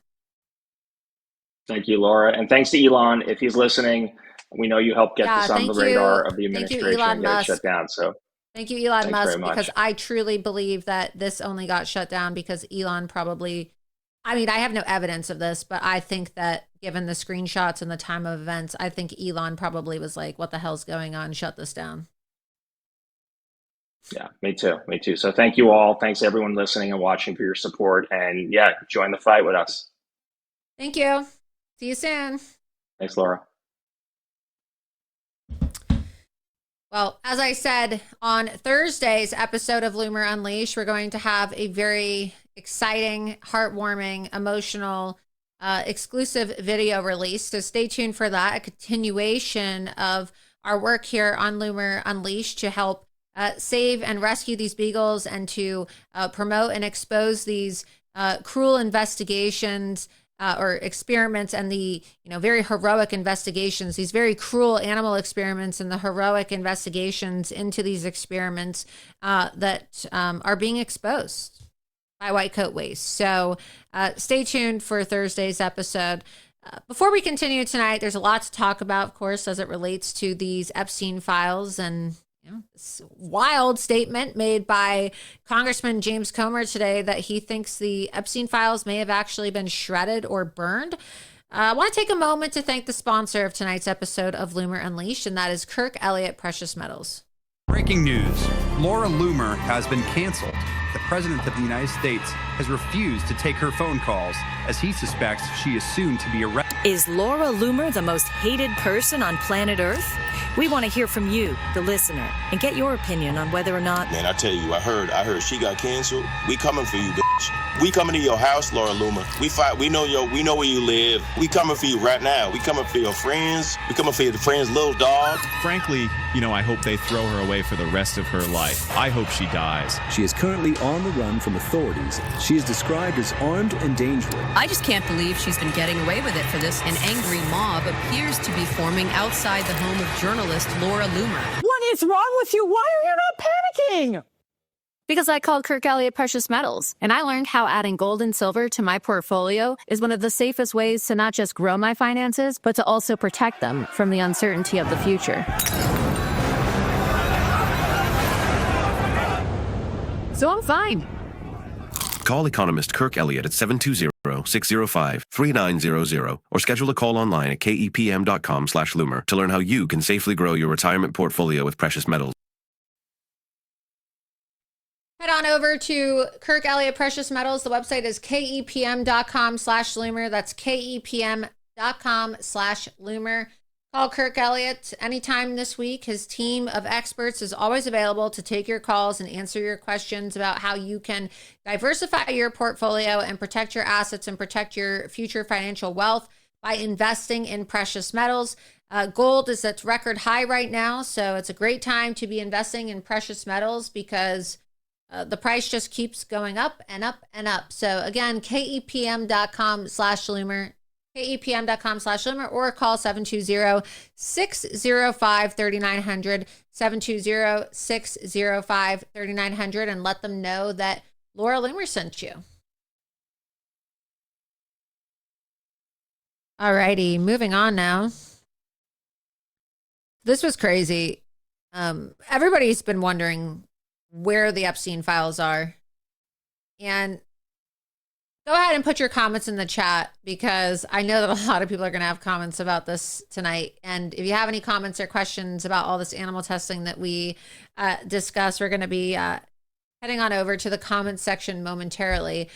Thank you, Laura. And thanks to Elon. If he's listening, we know you helped get this on the radar of the administration and get it shut down. So thank you, Elon Thanks Musk, because I truly believe that this only got shut down because Elon probably, I have no evidence of this, but I think that given the screenshots and the time of events, I think Elon probably was like, what the hell's going on? Shut this down. Yeah, me too. So thank you all. Thanks everyone listening and watching for your support. And yeah, join the fight with us. Thank you. See you soon. Thanks, Laura. Well, as I said, on Thursday's episode of Loomer Unleashed, we're going to have a very exciting, heartwarming, emotional, exclusive video release. So stay tuned for that, a continuation of our work here on Loomer Unleashed to help save and rescue these beagles and to promote and expose these cruel investigations or experiments and the very heroic investigations, these very cruel animal experiments and the heroic investigations into these experiments that are being exposed by White Coat Waste. So stay tuned for Thursday's episode. Before we continue tonight, there's a lot to talk about, of course, as it relates to these Epstein files and this wild statement made by Congressman James Comer today that he thinks the Epstein files may have actually been shredded or burned. I want to take a moment to thank the sponsor of tonight's episode of Loomer Unleashed, and that is Kirk Elliott Precious Metals. Breaking news. Laura Loomer has been canceled. The President of the United States has refused to take her phone calls as he suspects she is soon to be arrested. Is Laura Loomer the most hated person on planet Earth? We want to hear from you, the listener, and get your opinion on whether or not... Man, I tell you, I heard she got canceled. We coming for you, bitch. We coming to your house, Laura Loomer. We fight. We know where you live. We coming for you right now. We coming for your friends. We coming for your friend's little dog. Frankly, I hope they throw her away for the rest of her life. I hope she dies. She is currently on the run from authorities. She is described as armed and dangerous. I just can't believe she's been getting away with it for this. An angry mob appears to be forming outside the home of journalist Laura Loomer. What is wrong with you? Why are you not panicking? Because I called Kirk Elliott Precious Metals, and I learned how adding gold and silver to my portfolio is one of the safest ways to not just grow my finances, but to also protect them from the uncertainty of the future. So I'm fine. Call economist Kirk Elliott at 720-605-3900 or schedule a call online at kepm.com/Loomer to learn how you can safely grow your retirement portfolio with precious metals. Head on over to Kirk Elliott Precious Metals. The website is kepm.com/Loomer. That's kepm.com/Loomer. Call Kirk Elliott anytime this week. His team of experts is always available to take your calls and answer your questions about how you can diversify your portfolio and protect your assets and protect your future financial wealth by investing in precious metals. Gold is at record high right now, so it's a great time to be investing in precious metals because the price just keeps going up and up and up. So again, kepm.com/Loomer. KEPM.com/Loomer, or call 720-605-3900, 720-605-3900, and let them know that Laura Loomer sent you. All righty, moving on now. This was crazy. Everybody's been wondering where the Epstein files are. And go ahead and put your comments in the chat, because I know that a lot of people are going to have comments about this tonight. And if you have any comments or questions about all this animal testing that we discussed, we're going to be heading on over to the comments section momentarily.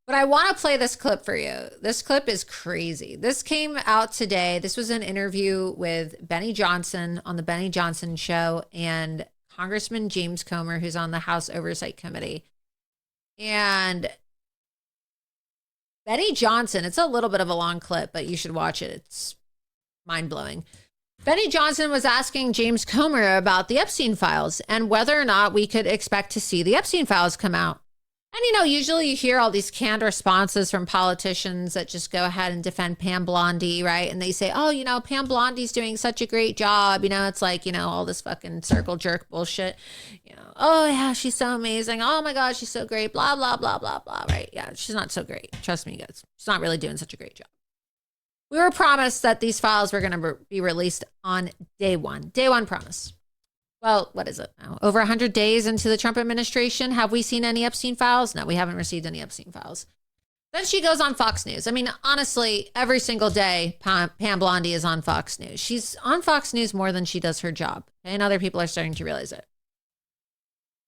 But I want to play this clip for you. This clip is crazy. This came out today. This was an interview with Benny Johnson on the Benny Johnson Show and Congressman James Comer, who's on the House Oversight Committee. And Benny Johnson, it's a little bit of a long clip, but you should watch it. It's mind-blowing. Benny Johnson was asking James Comer about the Epstein files and whether or not we could expect to see the Epstein files come out. And, you know, usually you hear all these canned responses from politicians that just go ahead and defend Pam Bondi, right? And they say, oh, you know, Pam Blondy's doing such a great job. You know, it's like, you know, all this fucking circle jerk bullshit. You know, oh, yeah, she's so amazing. Oh, my God, she's so great. Blah, blah, blah, blah, blah, right? Yeah, she's not so great. Trust me, guys. She's not really doing such a great job. We were promised that these files were going to be released on day one. Day one promise. Well, what is it now? Over 100 days into the Trump administration, have we seen any Epstein files? No, we haven't received any Epstein files. Then she goes on Fox News. I mean, honestly, every single day, Pam Bondi is on Fox News. She's on Fox News more than she does her job. And other people are starting to realize it.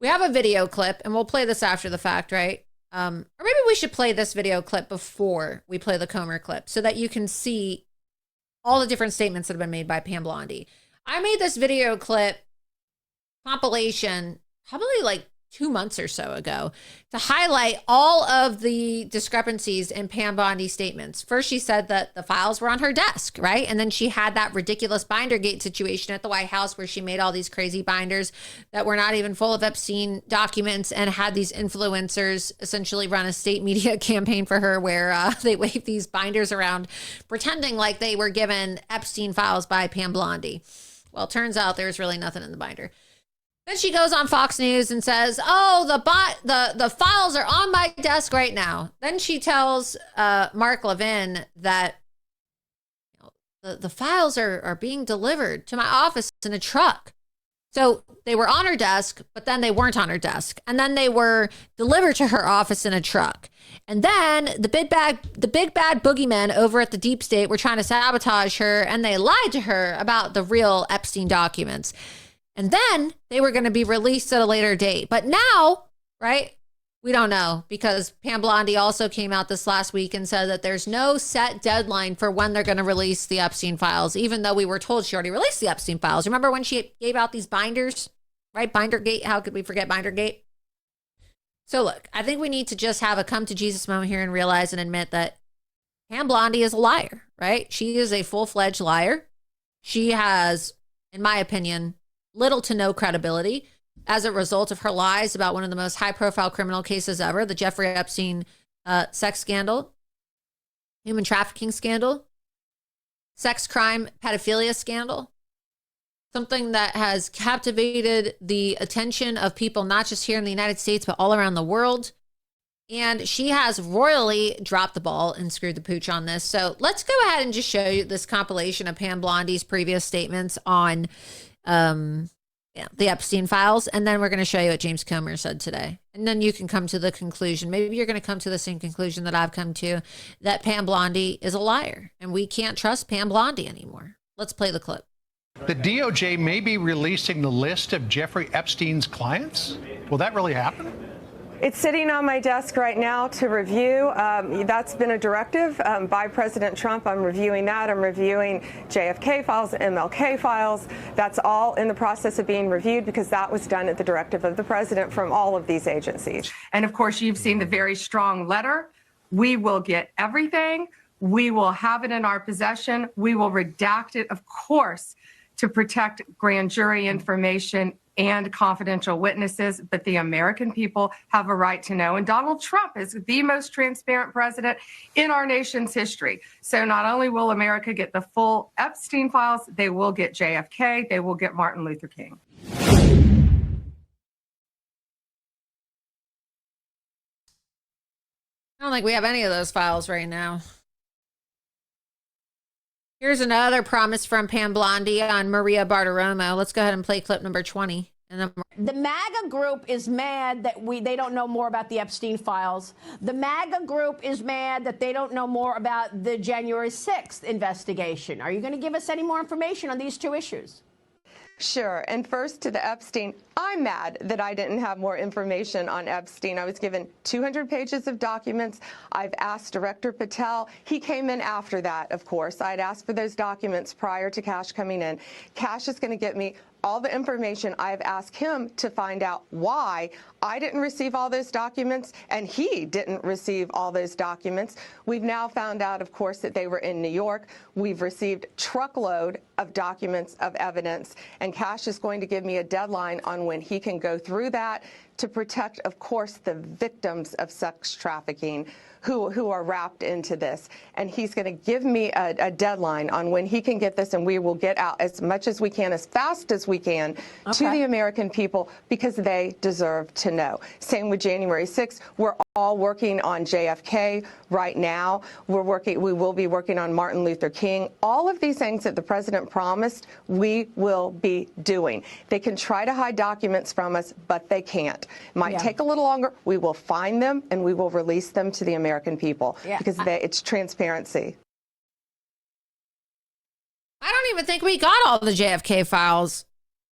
We have a video clip, and we'll play this after the fact, right? Or maybe we should play this video clip before we play the Comer clip so that you can see all the different statements that have been made by Pam Bondi. I made this video clip compilation probably like 2 months or so ago to highlight all of the discrepancies in Pam Bondi's statements. First, she said that the files were on her desk, right? And then she had that ridiculous Bindergate situation at the White House where she made all these crazy binders that were not even full of Epstein documents and had these influencers essentially run a state media campaign for her where they waved these binders around pretending like they were given Epstein files by Pam Bondi. Well, it turns out there's really nothing in the binder. Then she goes on Fox News and says, oh, the files are on my desk right now. Then she tells Mark Levin that the files are being delivered to my office in a truck. So they were on her desk, but then they weren't on her desk. And then they were delivered to her office in a truck. And then the big bad boogeymen over at the deep state were trying to sabotage her, and they lied to her about the real Epstein documents. And then they were going to be released at a later date. But now, right, we don't know, because Pam Bondi also came out this last week and said that there's no set deadline for when they're going to release the Epstein files, even though we were told she already released the Epstein files. Remember when she gave out these binders, right? Bindergate. How could we forget Bindergate? So look, I think we need to just have a come to Jesus moment here and realize and admit that Pam Bondi is a liar, right? She is a full-fledged liar. She has, in my opinion, little to no credibility as a result of her lies about one of the most high-profile criminal cases ever, the Jeffrey Epstein sex scandal, human trafficking scandal, sex crime, pedophilia scandal, something that has captivated the attention of people not just here in the United States, but all around the world. And she has royally dropped the ball and screwed the pooch on this. So let's go ahead and just show you this compilation of Pam Bondi's previous statements on the Epstein files, and then we're going to show you what James Comer said today, and then you can come to the conclusion. Maybe you're going to come to the same conclusion that I've come to, that Pam Bondi is a liar, and we can't trust Pam Bondi anymore. Let's play the clip. The DOJ may be releasing the list of Jeffrey Epstein's clients. Will that really happen? It's sitting on my desk right now to review. That's been a directive by President Trump. I'm reviewing that. I'm reviewing JFK files, MLK files. That's all in the process of being reviewed because that was done at the directive of the president from all of these agencies. And of course, you've seen the very strong letter. We will get everything. We will have it in our possession. We will redact it, of course, to protect grand jury information and confidential witnesses, but the American people have a right to know. And Donald Trump is the most transparent president in our nation's history. So not only will America get the full Epstein files, they will get JFK, they will get Martin Luther King. I don't think we have any of those files right now. Here's another promise from Pam Blondie on Maria Bartiromo. Let's go ahead and play clip number 20. And then the MAGA group is mad that they don't know more about the Epstein files. The MAGA group is mad that they don't know more about the January 6th investigation. Are you going to give us any more information on these two issues? Sure. And first to the Epstein, I'm mad that I didn't have more information on Epstein. I was given 200 pages of documents. I've asked Director Patel. He came in after that, of course. I'd asked for those documents prior to Cash coming in. Cash is going to get me all the information. I've asked him to find out why I didn't receive all those documents and he didn't receive all those documents. We've now found out, of course, that they were in New York. We've received truckload of documents of evidence, and Cash is going to give me a deadline on when he can go through that to protect, of course, the victims of sex trafficking who are wrapped into this. And he's going to give me a deadline on when he can get this, and we will get out as much as we can, as fast as we can, to the American people, because they deserve to know. Same with January 6th. We're all working on JFK right now. We will be working on Martin Luther King. All of these things that the president promised, we will be doing. They can try to hide documents from us, but they can't. It might take a little longer. We will find them and we will release them to the American people because it's transparency. I don't even think we got all the JFK files.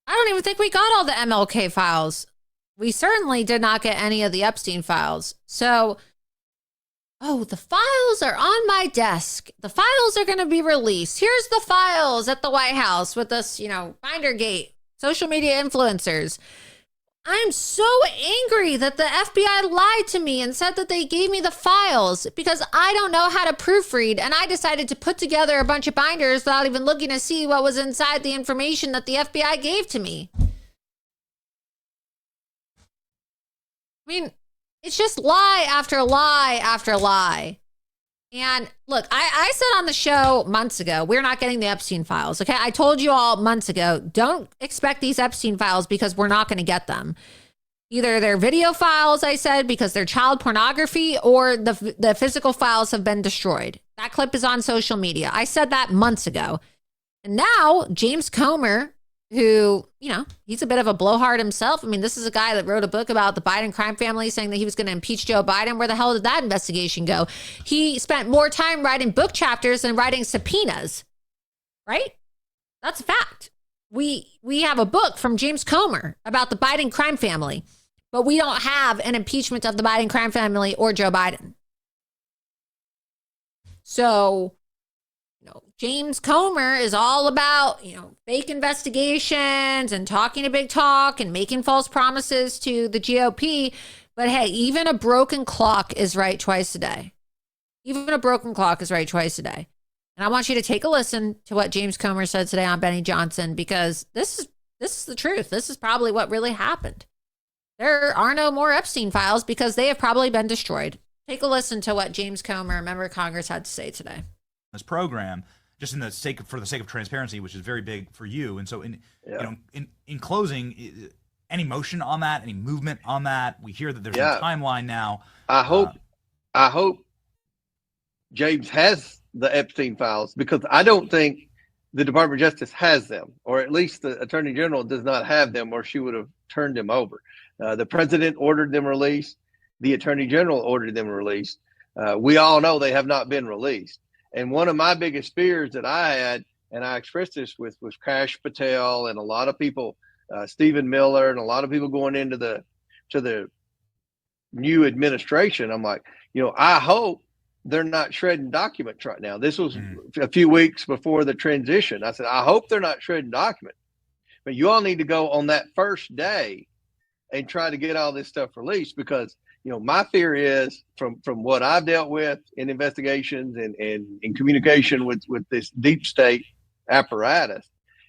I don't even think we got all the MLK files. We certainly did not get any of the Epstein files. So, the files are on my desk. The files are going to be released. Here's the files at the White House with this, Findergate, social media influencers. I'm so angry that the FBI lied to me and said that they gave me the files because I don't know how to proofread, and I decided to put together a bunch of binders without even looking to see what was inside the information that the FBI gave to me. I mean, it's just lie after lie after lie. And look, I said on the show months ago, we're not getting the Epstein files. Okay. I told you all months ago, don't expect these Epstein files because we're not going to get them. Either they're video files, I said, because they're child pornography, or the physical files have been destroyed. That clip is on social media. I said that months ago. And now James Comer, who, he's a bit of a blowhard himself. I mean, this is a guy that wrote a book about the Biden crime family saying that he was going to impeach Joe Biden. Where the hell did that investigation go? He spent more time writing book chapters than writing subpoenas, right? That's a fact. We have a book from James Comer about the Biden crime family, but we don't have an impeachment of the Biden crime family or Joe Biden. So, James Comer is all about, fake investigations and talking a big talk and making false promises to the GOP. But hey, even a broken clock is right twice a day. Even a broken clock is right twice a day. And I want you to take a listen to what James Comer said today on Benny Johnson, because this is the truth. This is probably what really happened. There are no more Epstein files because they have probably been destroyed. Take a listen to what James Comer, a member of Congress, had to say today. This program, just for the sake of transparency, which is very big for you. And so in closing, any motion on that, any movement on that? We hear that there's a timeline now. I hope James has the Epstein files, because I don't think the Department of Justice has them, or at least the Attorney General does not have them, or she would have turned them over. The president ordered them released. The Attorney General ordered them released. We all know they have not been released. And one of my biggest fears that I had, and I expressed this with Kash Patel and a lot of people, Stephen Miller, and a lot of people going into the new administration. I'm like, I hope they're not shredding documents right now. This was a few weeks before the transition. I said, I hope they're not shredding documents, but you all need to go on that first day and try to get all this stuff released, because my fear is from what I've dealt with in investigations and in communication with this deep state apparatus,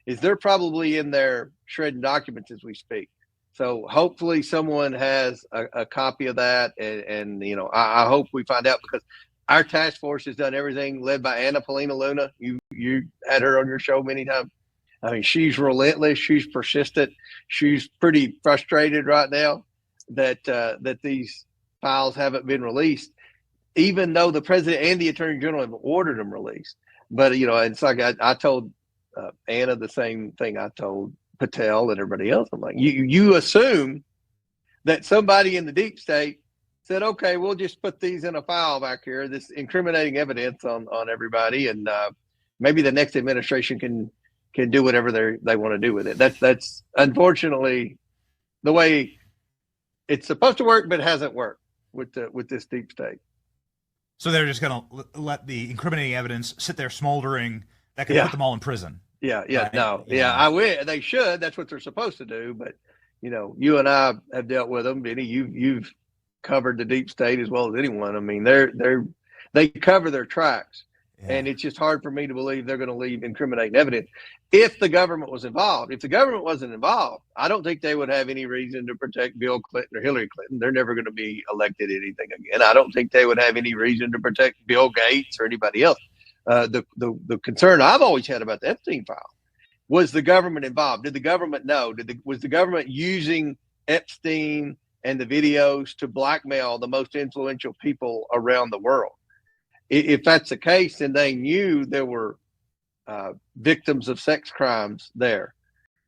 is they're probably in there shredding documents as we speak. So hopefully someone has a copy of that, and you know, I hope we find out, because our task force has done everything, led by Anna Paulina Luna. You had her on your show many times. I mean, she's relentless. She's persistent. She's pretty frustrated right now that these files haven't been released, even though the president and the attorney general have ordered them released. But you know, it's like I told Anna the same thing I told Patel and everybody else. I'm like, you assume that somebody in the deep state said, okay, we'll just put these in a file back here, this incriminating evidence on everybody, and maybe the next administration can do whatever they want to do with it. That's unfortunately the way it's supposed to work, but it hasn't worked with this deep state. So they're just going to let the incriminating evidence sit there smoldering that could put them all in prison. Yeah, right? no, I wish they should. That's what they're supposed to do. But you know, you and I have dealt with them, Benny. You've covered the deep state as well as anyone. I mean, they cover their tracks, and it's just hard for me to believe they're going to leave incriminating evidence if the government was involved. If the government wasn't involved, I don't think they would have any reason to protect Bill Clinton or Hillary Clinton. They're never going to be elected anything again. I don't think they would have any reason to protect Bill Gates or anybody else. The concern I've always had about the Epstein file was the government involved. Did the government know? Was the government using Epstein and the videos to blackmail the most influential people around the world? If that's the case, then they knew there were victims of sex crimes there,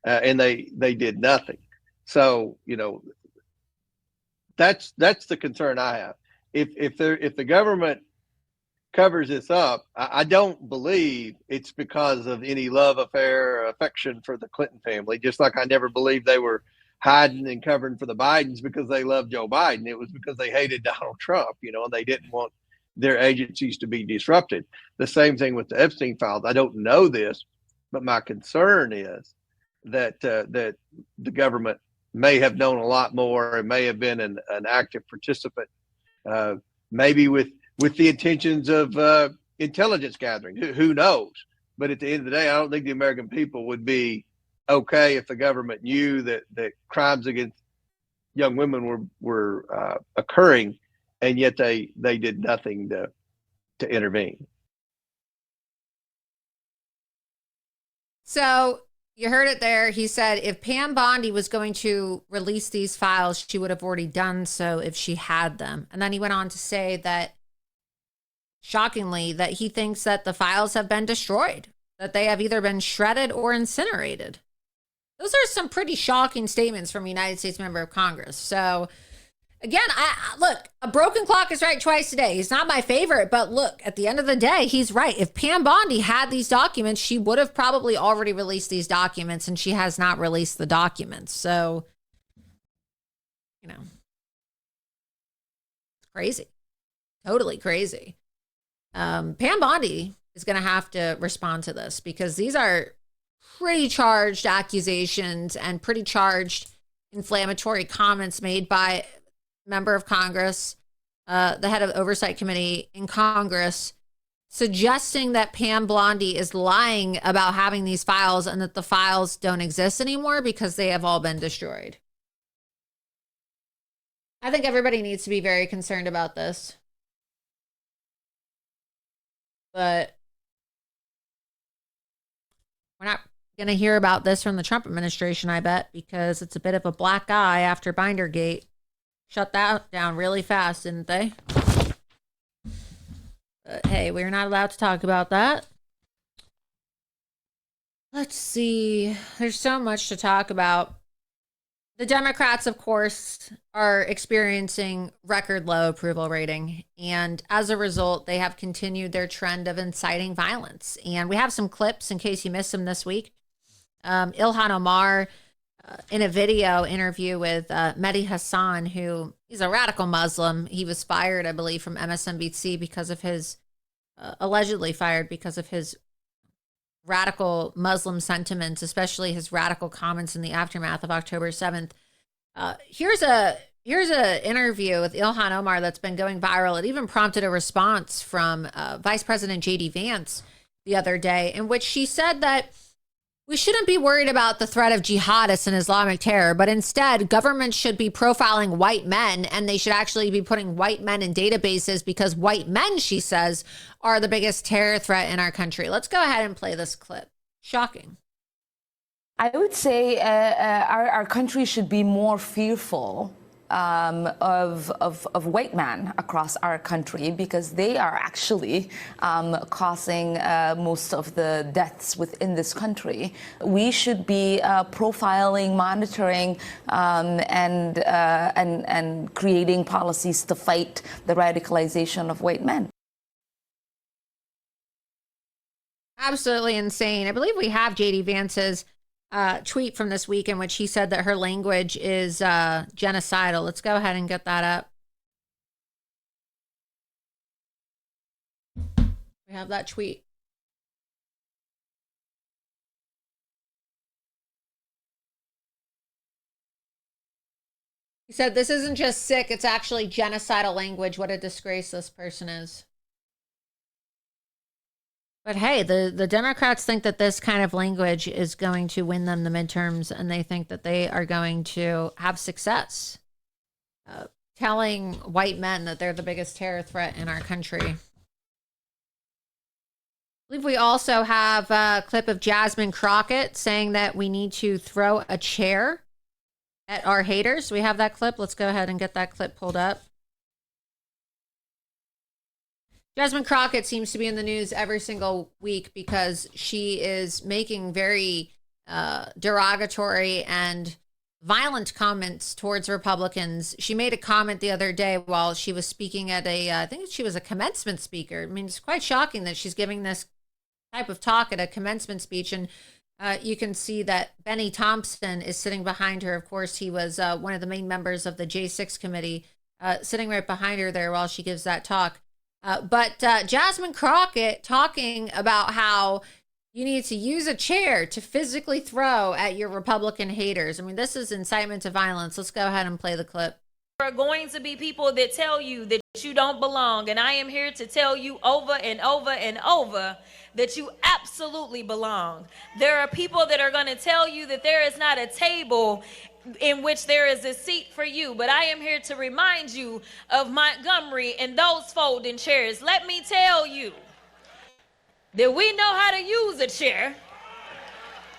and they did nothing. So you know, that's the concern I have. If the government covers this up, I don't believe it's because of any love affair or affection for the Clinton family. Just like I never believed they were hiding and covering for the Bidens because they loved Joe Biden. It was because they hated Donald Trump, you know, and they didn't want their agencies to be disrupted. The same thing with the Epstein files. I don't know this, but my concern is that that the government may have known a lot more and may have been an active participant, maybe with the intentions of intelligence gathering. Who knows? But at the end of the day, I don't think the American people would be okay if the government knew that crimes against young women were occurring, and yet they did nothing to intervene. So you heard it there. He said if Pam Bondi was going to release these files, she would have already done so if she had them. And then he went on to say that, shockingly, that he thinks that the files have been destroyed, that they have either been shredded or incinerated. Those are some pretty shocking statements from a United States member of Congress. So again, look, a broken clock is right twice a day. He's not my favorite, but look, at the end of the day, he's right. If Pam Bondi had these documents, she would have probably already released these documents, and she has not released the documents. So, you know, it's crazy. Totally crazy. Pam Bondi is going to have to respond to this, because these are pretty charged accusations and pretty charged inflammatory comments made by a member of Congress, the head of Oversight Committee in Congress, suggesting that Pam Bondi is lying about having these files and that the files don't exist anymore because they have all been destroyed. I think everybody needs to be very concerned about this. But we're not going to hear about this from the Trump administration, I bet, because it's a bit of a black eye after Bindergate. Shut that down really fast, didn't they? But hey, we're not allowed to talk about that. Let's see. There's so much to talk about. The Democrats, of course, are experiencing record low approval rating. And as a result, they have continued their trend of inciting violence. And we have some clips in case you missed them this week. Ilhan Omar, in a video interview with Mehdi Hassan, who is a radical Muslim. He was fired, I believe, from MSNBC because of his, allegedly fired because of his radical Muslim sentiments, especially his radical comments in the aftermath of October 7th. Here's a interview with Ilhan Omar that's been going viral. It even prompted a response from Vice President J.D. Vance the other day, in which she said that We shouldn't be worried about the threat of jihadists and Islamic terror, but instead, governments should be profiling white men, and they should actually be putting white men in databases because white men, she says, are the biggest terror threat in our country. Let's go ahead and play this clip. Shocking. I would say our country should be more fearful of white men across our country because they are actually causing most of the deaths within this country. We should be profiling, monitoring, and creating policies to fight the radicalization of white men. Absolutely insane. I believe we have JD Vance's tweet from this week in which he said that her language is genocidal. Let's go ahead and get that up. We have that tweet. He said, this isn't just sick, it's actually genocidal language. What a disgrace this person is. But hey, the Democrats think that this kind of language is going to win them the midterms, and they think that they are going to have success telling white men that they're the biggest terror threat in our country. I believe we also have a clip of Jasmine Crockett saying that we need to throw a chair at our haters. We have that clip. Let's go ahead and get that clip pulled up. Jasmine Crockett seems to be in the news every single week because she is making very derogatory and violent comments towards Republicans. She made a comment the other day while she was speaking at I think she was a commencement speaker. I mean, it's quite shocking that she's giving this type of talk at a commencement speech. And you can see that Benny Thompson is sitting behind her. Of course, he was one of the main members of the J6 committee, sitting right behind her there while she gives that talk. But Jasmine Crockett talking about how you need to use a chair to physically throw at your Republican haters. I mean, this is incitement to violence. Let's go ahead and play the clip. There are going to be people that tell you that you don't belong. And I am here to tell you over and over and over that you absolutely belong. There are people that are going to tell you that there is not a table in which there is a seat for you. But I am here to remind you of Montgomery and those folding chairs. Let me tell you that we know how to use a chair,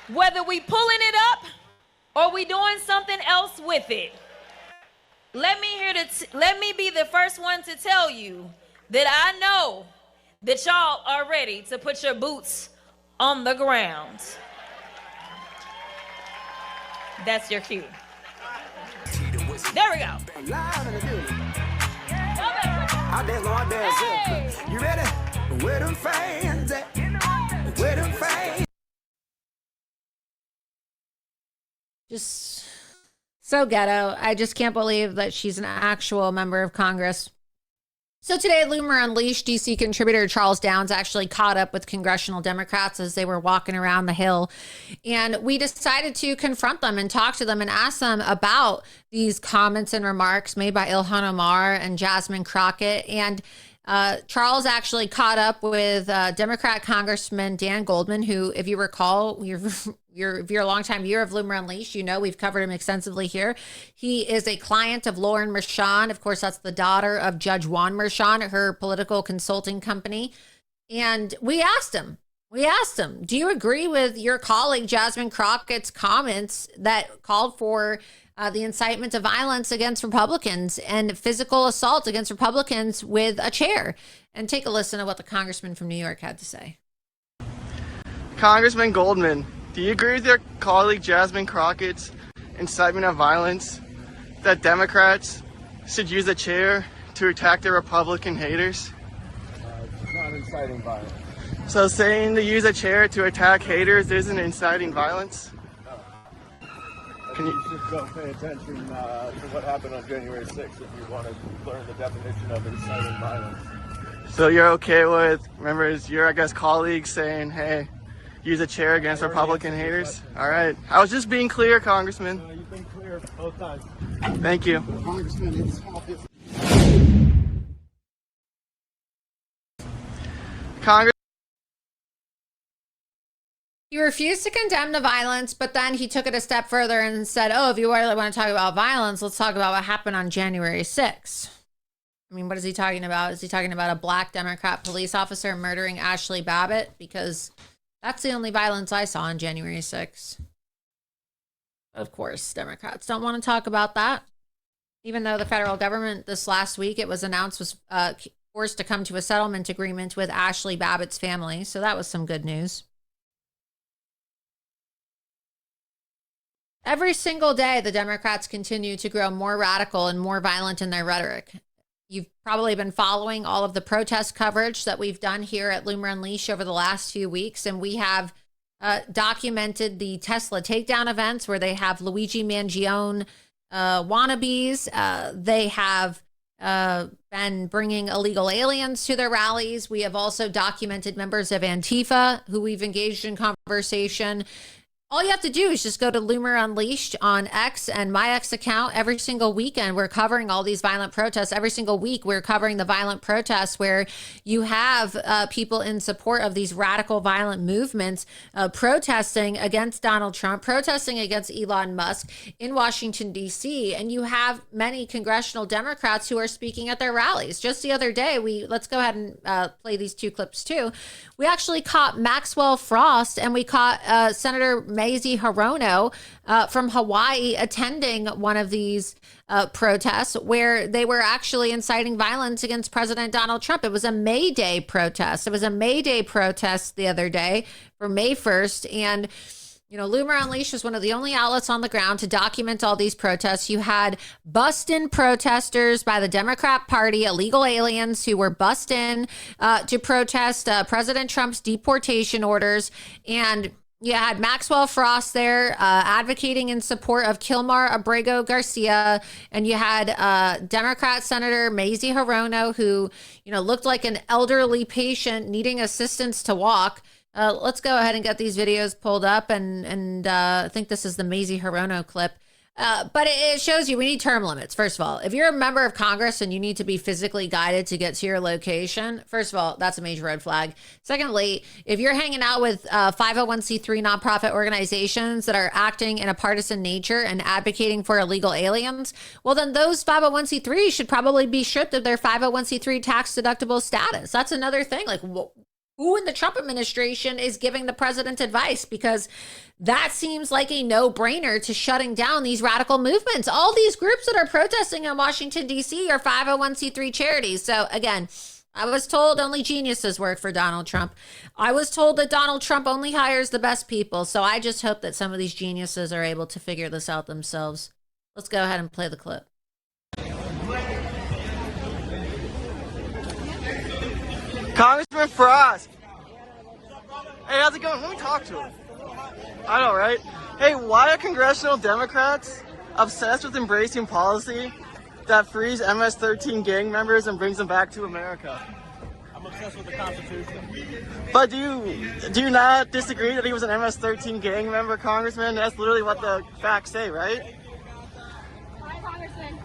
whether we pulling it up or we doing something else with it. Let me be the first one to tell you that I know that y'all are ready to put your boots on the ground. That's your cue. There we go. Hey. You ready? Where them fans at? Where them fans? Just so ghetto. I just can't believe that she's an actual member of Congress. So today at Loomer Unleashed, DC contributor Charles Downs actually caught up with congressional Democrats as they were walking around the Hill. And we decided to confront them and talk to them and ask them about these comments and remarks made by Ilhan Omar and Jasmine Crockett. And Charles actually caught up with Democrat Congressman Dan Goldman, who, if you recall, if you're a longtime viewer of Loomer Unleashed, you know we've covered him extensively here. He is a client of Lauren Mershon. Of course, that's the daughter of Judge Juan Mershon, her political consulting company. And we asked him, do you agree with your colleague Jasmine Crockett's comments that called for the incitement of violence against Republicans and physical assault against Republicans with a chair? And take a listen to what the congressman from New York had to say. Congressman Goldman, do you agree with your colleague Jasmine Crockett's incitement of violence that Democrats should use a chair to attack their Republican haters? It's not inciting violence. So saying to use a chair to attack haters isn't inciting violence? Can you should go pay attention to what happened on January 6th if you want to learn the definition of inciting violence. So you're okay with, remember, your, I guess, colleagues saying, hey, use a chair against Republican haters? All right. I was just being clear, Congressman. No, you've been clear both times. Thank you. Congressman, it's obvious. Congress He refused to condemn the violence, but then he took it a step further and said, oh, if you really want to talk about violence, let's talk about what happened on January 6th. I mean, what is he talking about? Is he talking about a black Democrat police officer murdering Ashley Babbitt? Because that's the only violence I saw on January 6th. Of course, Democrats don't want to talk about that. Even though the federal government this last week, it was announced, was forced to come to a settlement agreement with Ashley Babbitt's family. So that was some good news. Every single day, the Democrats continue to grow more radical and more violent in their rhetoric. You've probably been following all of the protest coverage that we've done here at Loomer Unleashed over the last few weeks, and we have documented the Tesla takedown events where they have Luigi Mangione wannabes. They have been bringing illegal aliens to their rallies. We have also documented members of Antifa who we've engaged in conversation. All you have to do is just go to Loomer Unleashed on X and my X account. Every single weekend, we're covering all these violent protests. Every single week, we're covering the violent protests where you have people in support of these radical violent movements protesting against Donald Trump, protesting against Elon Musk in Washington, D.C. And you have many congressional Democrats who are speaking at their rallies. Just the other day, let's go ahead and play these two clips too. We actually caught Maxwell Frost and we caught Senator Mazie Hirono from Hawaii attending one of these protests where they were actually inciting violence against President Donald Trump. It was a May Day protest. It was a May Day protest the other day for May 1st. And, you know, Loomer Unleashed was one of the only outlets on the ground to document all these protests. You had bust-in protesters by the Democrat Party, illegal aliens who were bussed in to protest President Trump's deportation orders. And you had Maxwell Frost there advocating in support of Kilmar Abrego Garcia. And you had Democrat Senator Mazie Hirono, who, you know, looked like an elderly patient needing assistance to walk. Let's go ahead and get these videos pulled up. And I think this is the Mazie Hirono clip. But it shows you we need term limits. First of all, if you're a member of Congress and you need to be physically guided to get to your location, first of all, that's a major red flag. Secondly, if you're hanging out with 501c3 nonprofit organizations that are acting in a partisan nature and advocating for illegal aliens, well, then those 501c3s should probably be stripped of their 501c3 tax deductible status. That's another thing. Like, who in the Trump administration is giving the president advice? Because that seems like a no-brainer to shutting down these radical movements. All these groups that are protesting in Washington, D.C. are 501c3 charities. So again, I was told only geniuses work for Donald Trump. I was told that Donald Trump only hires the best people. So I just hope that some of these geniuses are able to figure this out themselves. Let's go ahead and play the clip. Congressman Frost. Hey, how's it going? Let me talk to him. I know, right? Hey, why are congressional Democrats obsessed with embracing policy that frees MS-13 gang members and brings them back to America? I'm obsessed with the Constitution. But do you not disagree that he was an MS-13 gang member, Congressman? That's literally what the facts say, right? Hi, Congressman.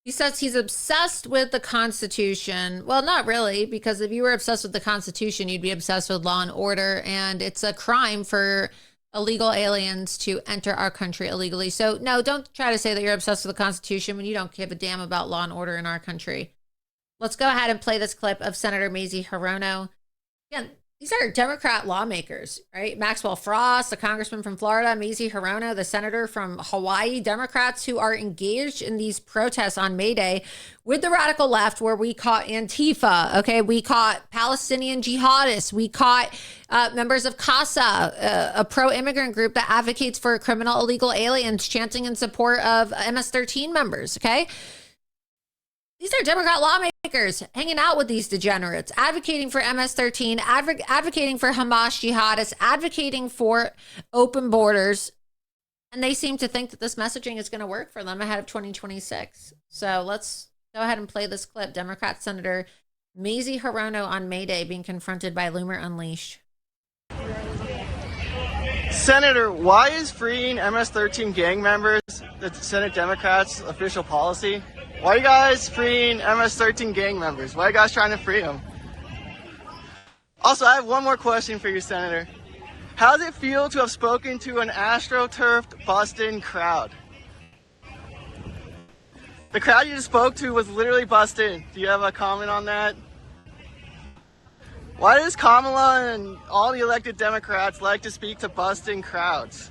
He says he's obsessed with the Constitution. Well, not really, because if you were obsessed with the Constitution, you'd be obsessed with law and order, and it's a crime for illegal aliens to enter our country illegally. So no, don't try to say that you're obsessed with the Constitution when you don't give a damn about law and order in our country. Let's go ahead and play this clip of Senator Mazie Hirono. Again, these are Democrat lawmakers, right? Maxwell Frost, the congressman from Florida, Mazie Hirono, the senator from Hawaii, Democrats who are engaged in these protests on May Day with the radical left, where we caught Antifa, okay? We caught Palestinian jihadists. We caught members of CASA, a pro-immigrant group that advocates for criminal illegal aliens chanting in support of MS-13 members, okay? These are Democrat lawmakers hanging out with these degenerates, advocating for MS-13, advocating for Hamas jihadists, advocating for open borders. And they seem to think that this messaging is going to work for them ahead of 2026. So let's go ahead and play this clip. Democrat Senator Mazie Hirono on May Day being confronted by Loomer Unleashed. Senator, why is freeing MS-13 gang members the Senate Democrats' official policy? Why are you guys freeing MS-13 gang members? Why are you guys trying to free them? Also, I have one more question for you, Senator. How does it feel to have spoken to an astroturfed, busted crowd? The crowd you just spoke to was literally busted. Do you have a comment on that? Why does Kamala and all the elected Democrats like to speak to busting crowds?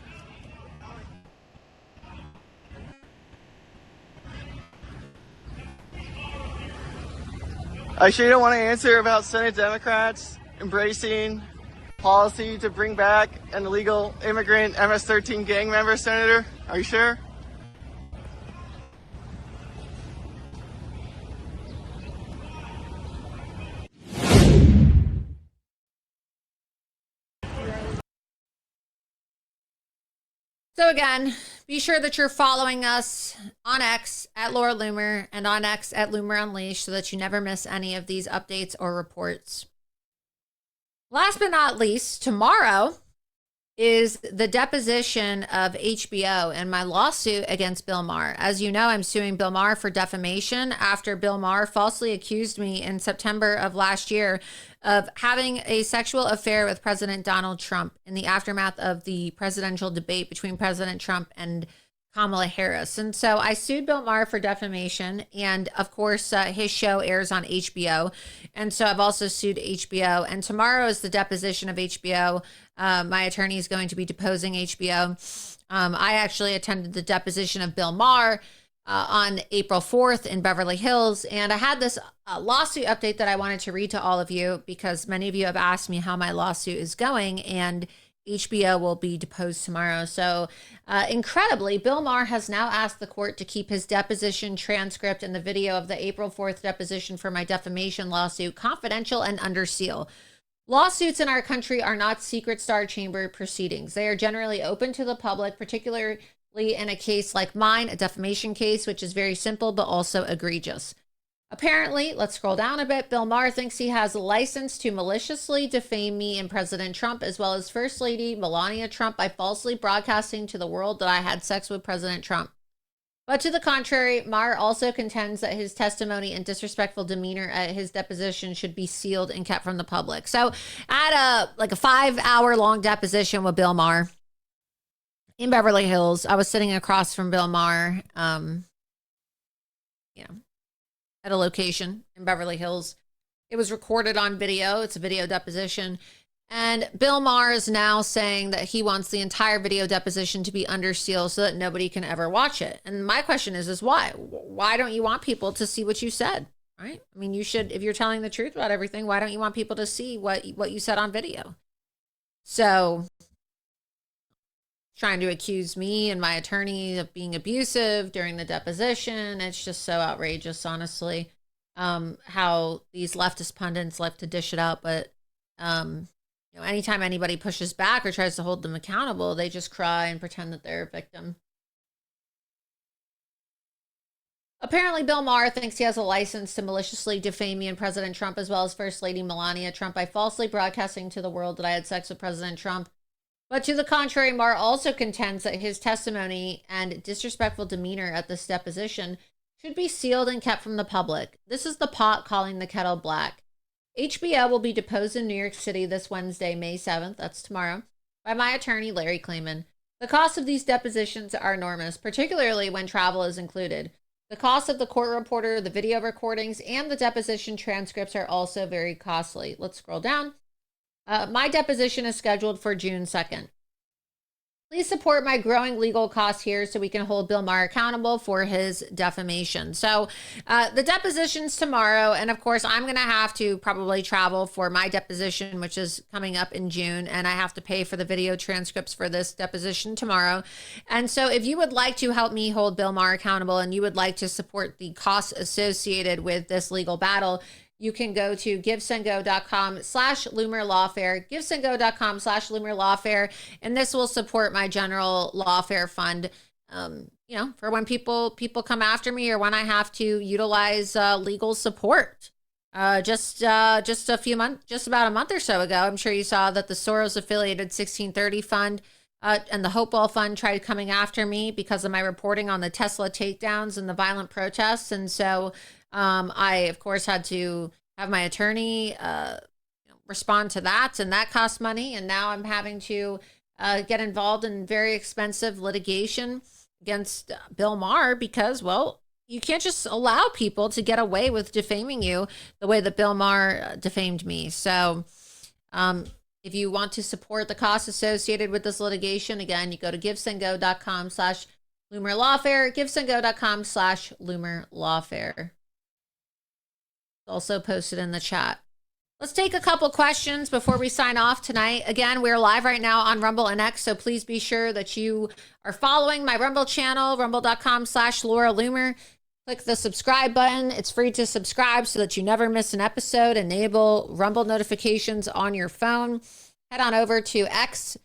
I sure you don't want to answer about Senate Democrats embracing policy to bring back an illegal immigrant MS-13 gang member, Senator? Are you sure? So again, be sure that you're following us on X at Laura Loomer and on X at Loomer Unleashed so that you never miss any of these updates or reports. Last but not least, tomorrow is the deposition of HBO and my lawsuit against Bill Maher. As you know, I'm suing Bill Maher for defamation after Bill Maher falsely accused me in September of last year of having a sexual affair with President Donald Trump in the aftermath of the presidential debate between President Trump and Kamala Harris. And so I sued Bill Maher for defamation. And of course, his show airs on HBO. And so I've also sued HBO. And tomorrow is the deposition of HBO. My attorney is going to be deposing HBO. I actually attended the deposition of Bill Maher on April 4th in Beverly Hills. And I had this lawsuit update that I wanted to read to all of you because many of you have asked me how my lawsuit is going. And HBO will be deposed tomorrow. So incredibly, Bill Maher has now asked the court to keep his deposition transcript and the video of the April 4th deposition for my defamation lawsuit confidential and under seal. Lawsuits in our country are not secret star chamber proceedings. They are generally open to the public, particularly in a case like mine, a defamation case, which is very simple but also egregious. Apparently, let's scroll down a bit, Bill Maher thinks he has a license to maliciously defame me and President Trump, as well as First Lady Melania Trump, by falsely broadcasting to the world that I had sex with President Trump. But to the contrary, Maher also contends that his testimony and disrespectful demeanor at his deposition should be sealed and kept from the public. So I had a 5-hour-long deposition with Bill Maher in Beverly Hills. I was sitting across from Bill Maher, at a location in Beverly Hills. It was recorded on video. It's a video deposition. And Bill Maher is now saying that he wants the entire video deposition to be under seal so that nobody can ever watch it. And my question is why? Why don't you want people to see what you said, right? I mean, you should, if you're telling the truth about everything, why don't you want people to see what you said on video? So trying to accuse me and my attorney of being abusive during the deposition. It's just so outrageous, honestly, how these leftist pundits like to dish it out. But anytime anybody pushes back or tries to hold them accountable, they just cry and pretend that they're a victim. Apparently, Bill Maher thinks he has a license to maliciously defame me and President Trump, as well as First Lady Melania Trump, by falsely broadcasting to the world that I had sex with President Trump. But to the contrary, Maher also contends that his testimony and disrespectful demeanor at this deposition should be sealed and kept from the public. This is the pot calling the kettle black. HBO will be deposed in New York City this Wednesday, May 7th, that's tomorrow, by my attorney, Larry Klayman. The costs of these depositions are enormous, particularly when travel is included. The cost of the court reporter, the video recordings, and the deposition transcripts are also very costly. Let's scroll down. My deposition is scheduled for June 2nd. Please support my growing legal costs here so we can hold Bill Maher accountable for his defamation. So the deposition's tomorrow. And of course, I'm going to have to probably travel for my deposition, which is coming up in June. And I have to pay for the video transcripts for this deposition tomorrow. And so if you would like to help me hold Bill Maher accountable and you would like to support the costs associated with this legal battle, you can go to givesendgo.com/LoomerLawfare, givesendgo.com/LoomerLawfare, and this will support my general lawfare fund, for when people come after me or when I have to utilize legal support. Just about a month or so ago, I'm sure you saw that the Soros affiliated 1630 fund and the Hopewell Fund tried coming after me because of my reporting on the Tesla takedowns and the violent protests. And so I, of course, had to have my attorney respond to that, and that cost money. And now I'm having to get involved in very expensive litigation against Bill Maher because, well, you can't just allow people to get away with defaming you the way that Bill Maher defamed me. So if you want to support the costs associated with this litigation, again, you go to givesendgo.com/LoomerLawfare, givesendgo.com/LoomerLawfare. Also posted in the chat. Let's take a couple questions before we sign off tonight. Again, we're live right now on Rumble and X, so please be sure that you are following my Rumble channel, rumble.com/Laura Loomer. Click the subscribe button. It's free to subscribe so that you never miss an episode. Enable Rumble notifications on your phone. Head on over to X.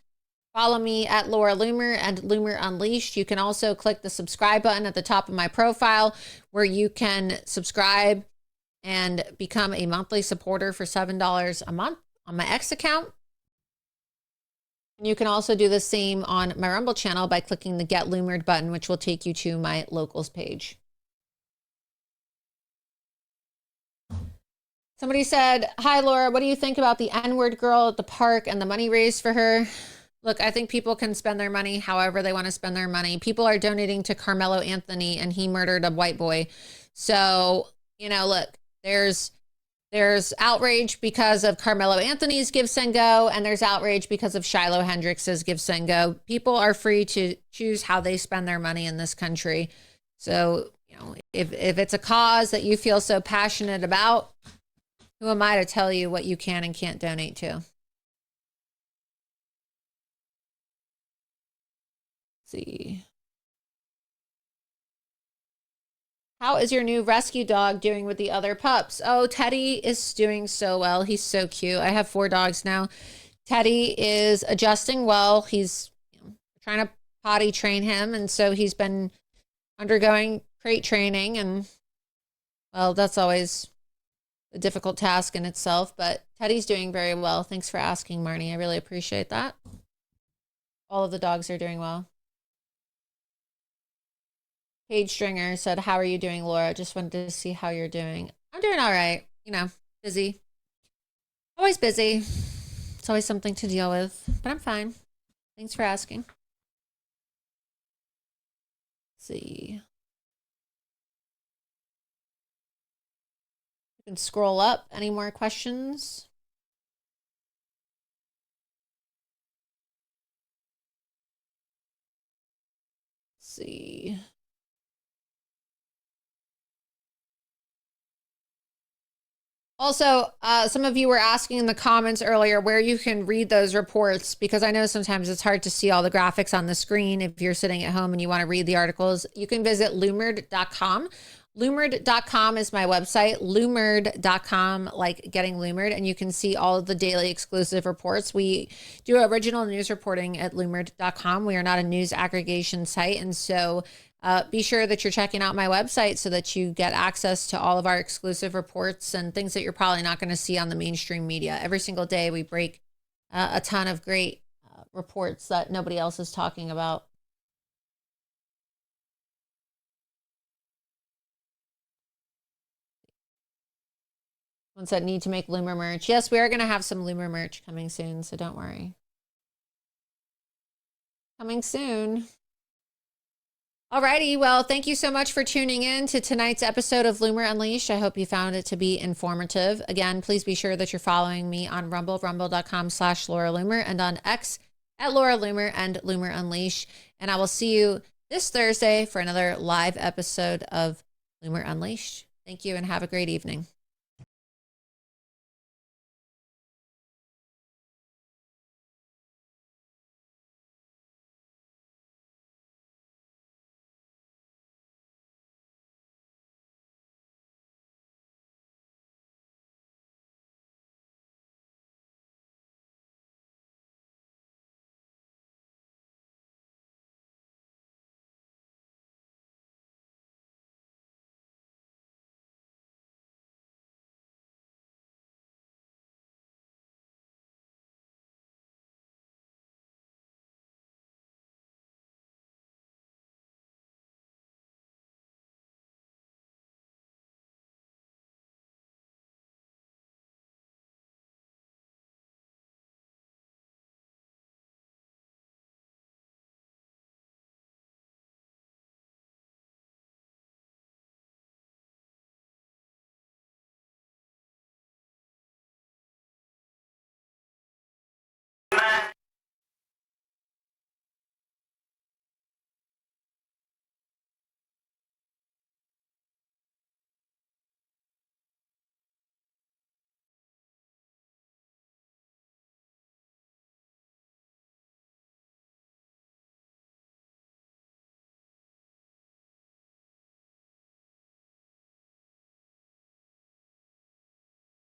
Follow me at Laura Loomer and Loomer Unleashed. You can also click the subscribe button at the top of my profile where you can subscribe and become a monthly supporter for $7 a month on my X account. And you can also do the same on my Rumble channel by clicking the Get Loomered button, which will take you to my locals page. Somebody said, hi, Laura, what do you think about the N-word girl at the park and the money raised for her? Look, I think people can spend their money however they want to spend their money. People are donating to Carmelo Anthony, and he murdered a white boy. So, look, there's outrage because of Carmelo Anthony's Give Send Go, and there's outrage because of Shiloh Hendricks's Give Send Go. People are free to choose how they spend their money in this country. So, if it's a cause that you feel so passionate about, who am I to tell you what you can and can't donate to? Let's see. How is your new rescue dog doing with the other pups? Oh, Teddy is doing so well. He's so cute. I have 4 dogs now. Teddy is adjusting well. He's trying to potty train him. And so he's been undergoing crate training. And, well, that's always a difficult task in itself. But Teddy's doing very well. Thanks for asking, Marnie. I really appreciate that. All of the dogs are doing well. Paige Stringer said, how are you doing, Laura? Just wanted to see how you're doing. I'm doing all right. Busy. Always busy. It's always something to deal with, but I'm fine. Thanks for asking. Let's see. You can scroll up. Any more questions? Let's see. Also, some of you were asking in the comments earlier where you can read those reports, because I know sometimes it's hard to see all the graphics on the screen if you're sitting at home and you want to read the articles. You can visit loomered.com. Loomered.com is my website, loomered.com, like getting loomered, and you can see all of the daily exclusive reports. We do original news reporting at loomered.com. We are not a news aggregation site, and so be sure that you're checking out my website so that you get access to all of our exclusive reports and things that you're probably not going to see on the mainstream media. Every single day we break a ton of great reports that nobody else is talking about. Someone said, need to make Loomer merch. Yes, we are going to have some Loomer merch coming soon, so don't worry. Coming soon. Alrighty, well, thank you so much for tuning in to tonight's episode of Loomer Unleashed. I hope you found it to be informative. Again, please be sure that you're following me on Rumble, rumble.com/Laura Loomer, and on X at Laura Loomer and Loomer Unleashed. And I will see you this Thursday for another live episode of Loomer Unleashed. Thank you and have a great evening.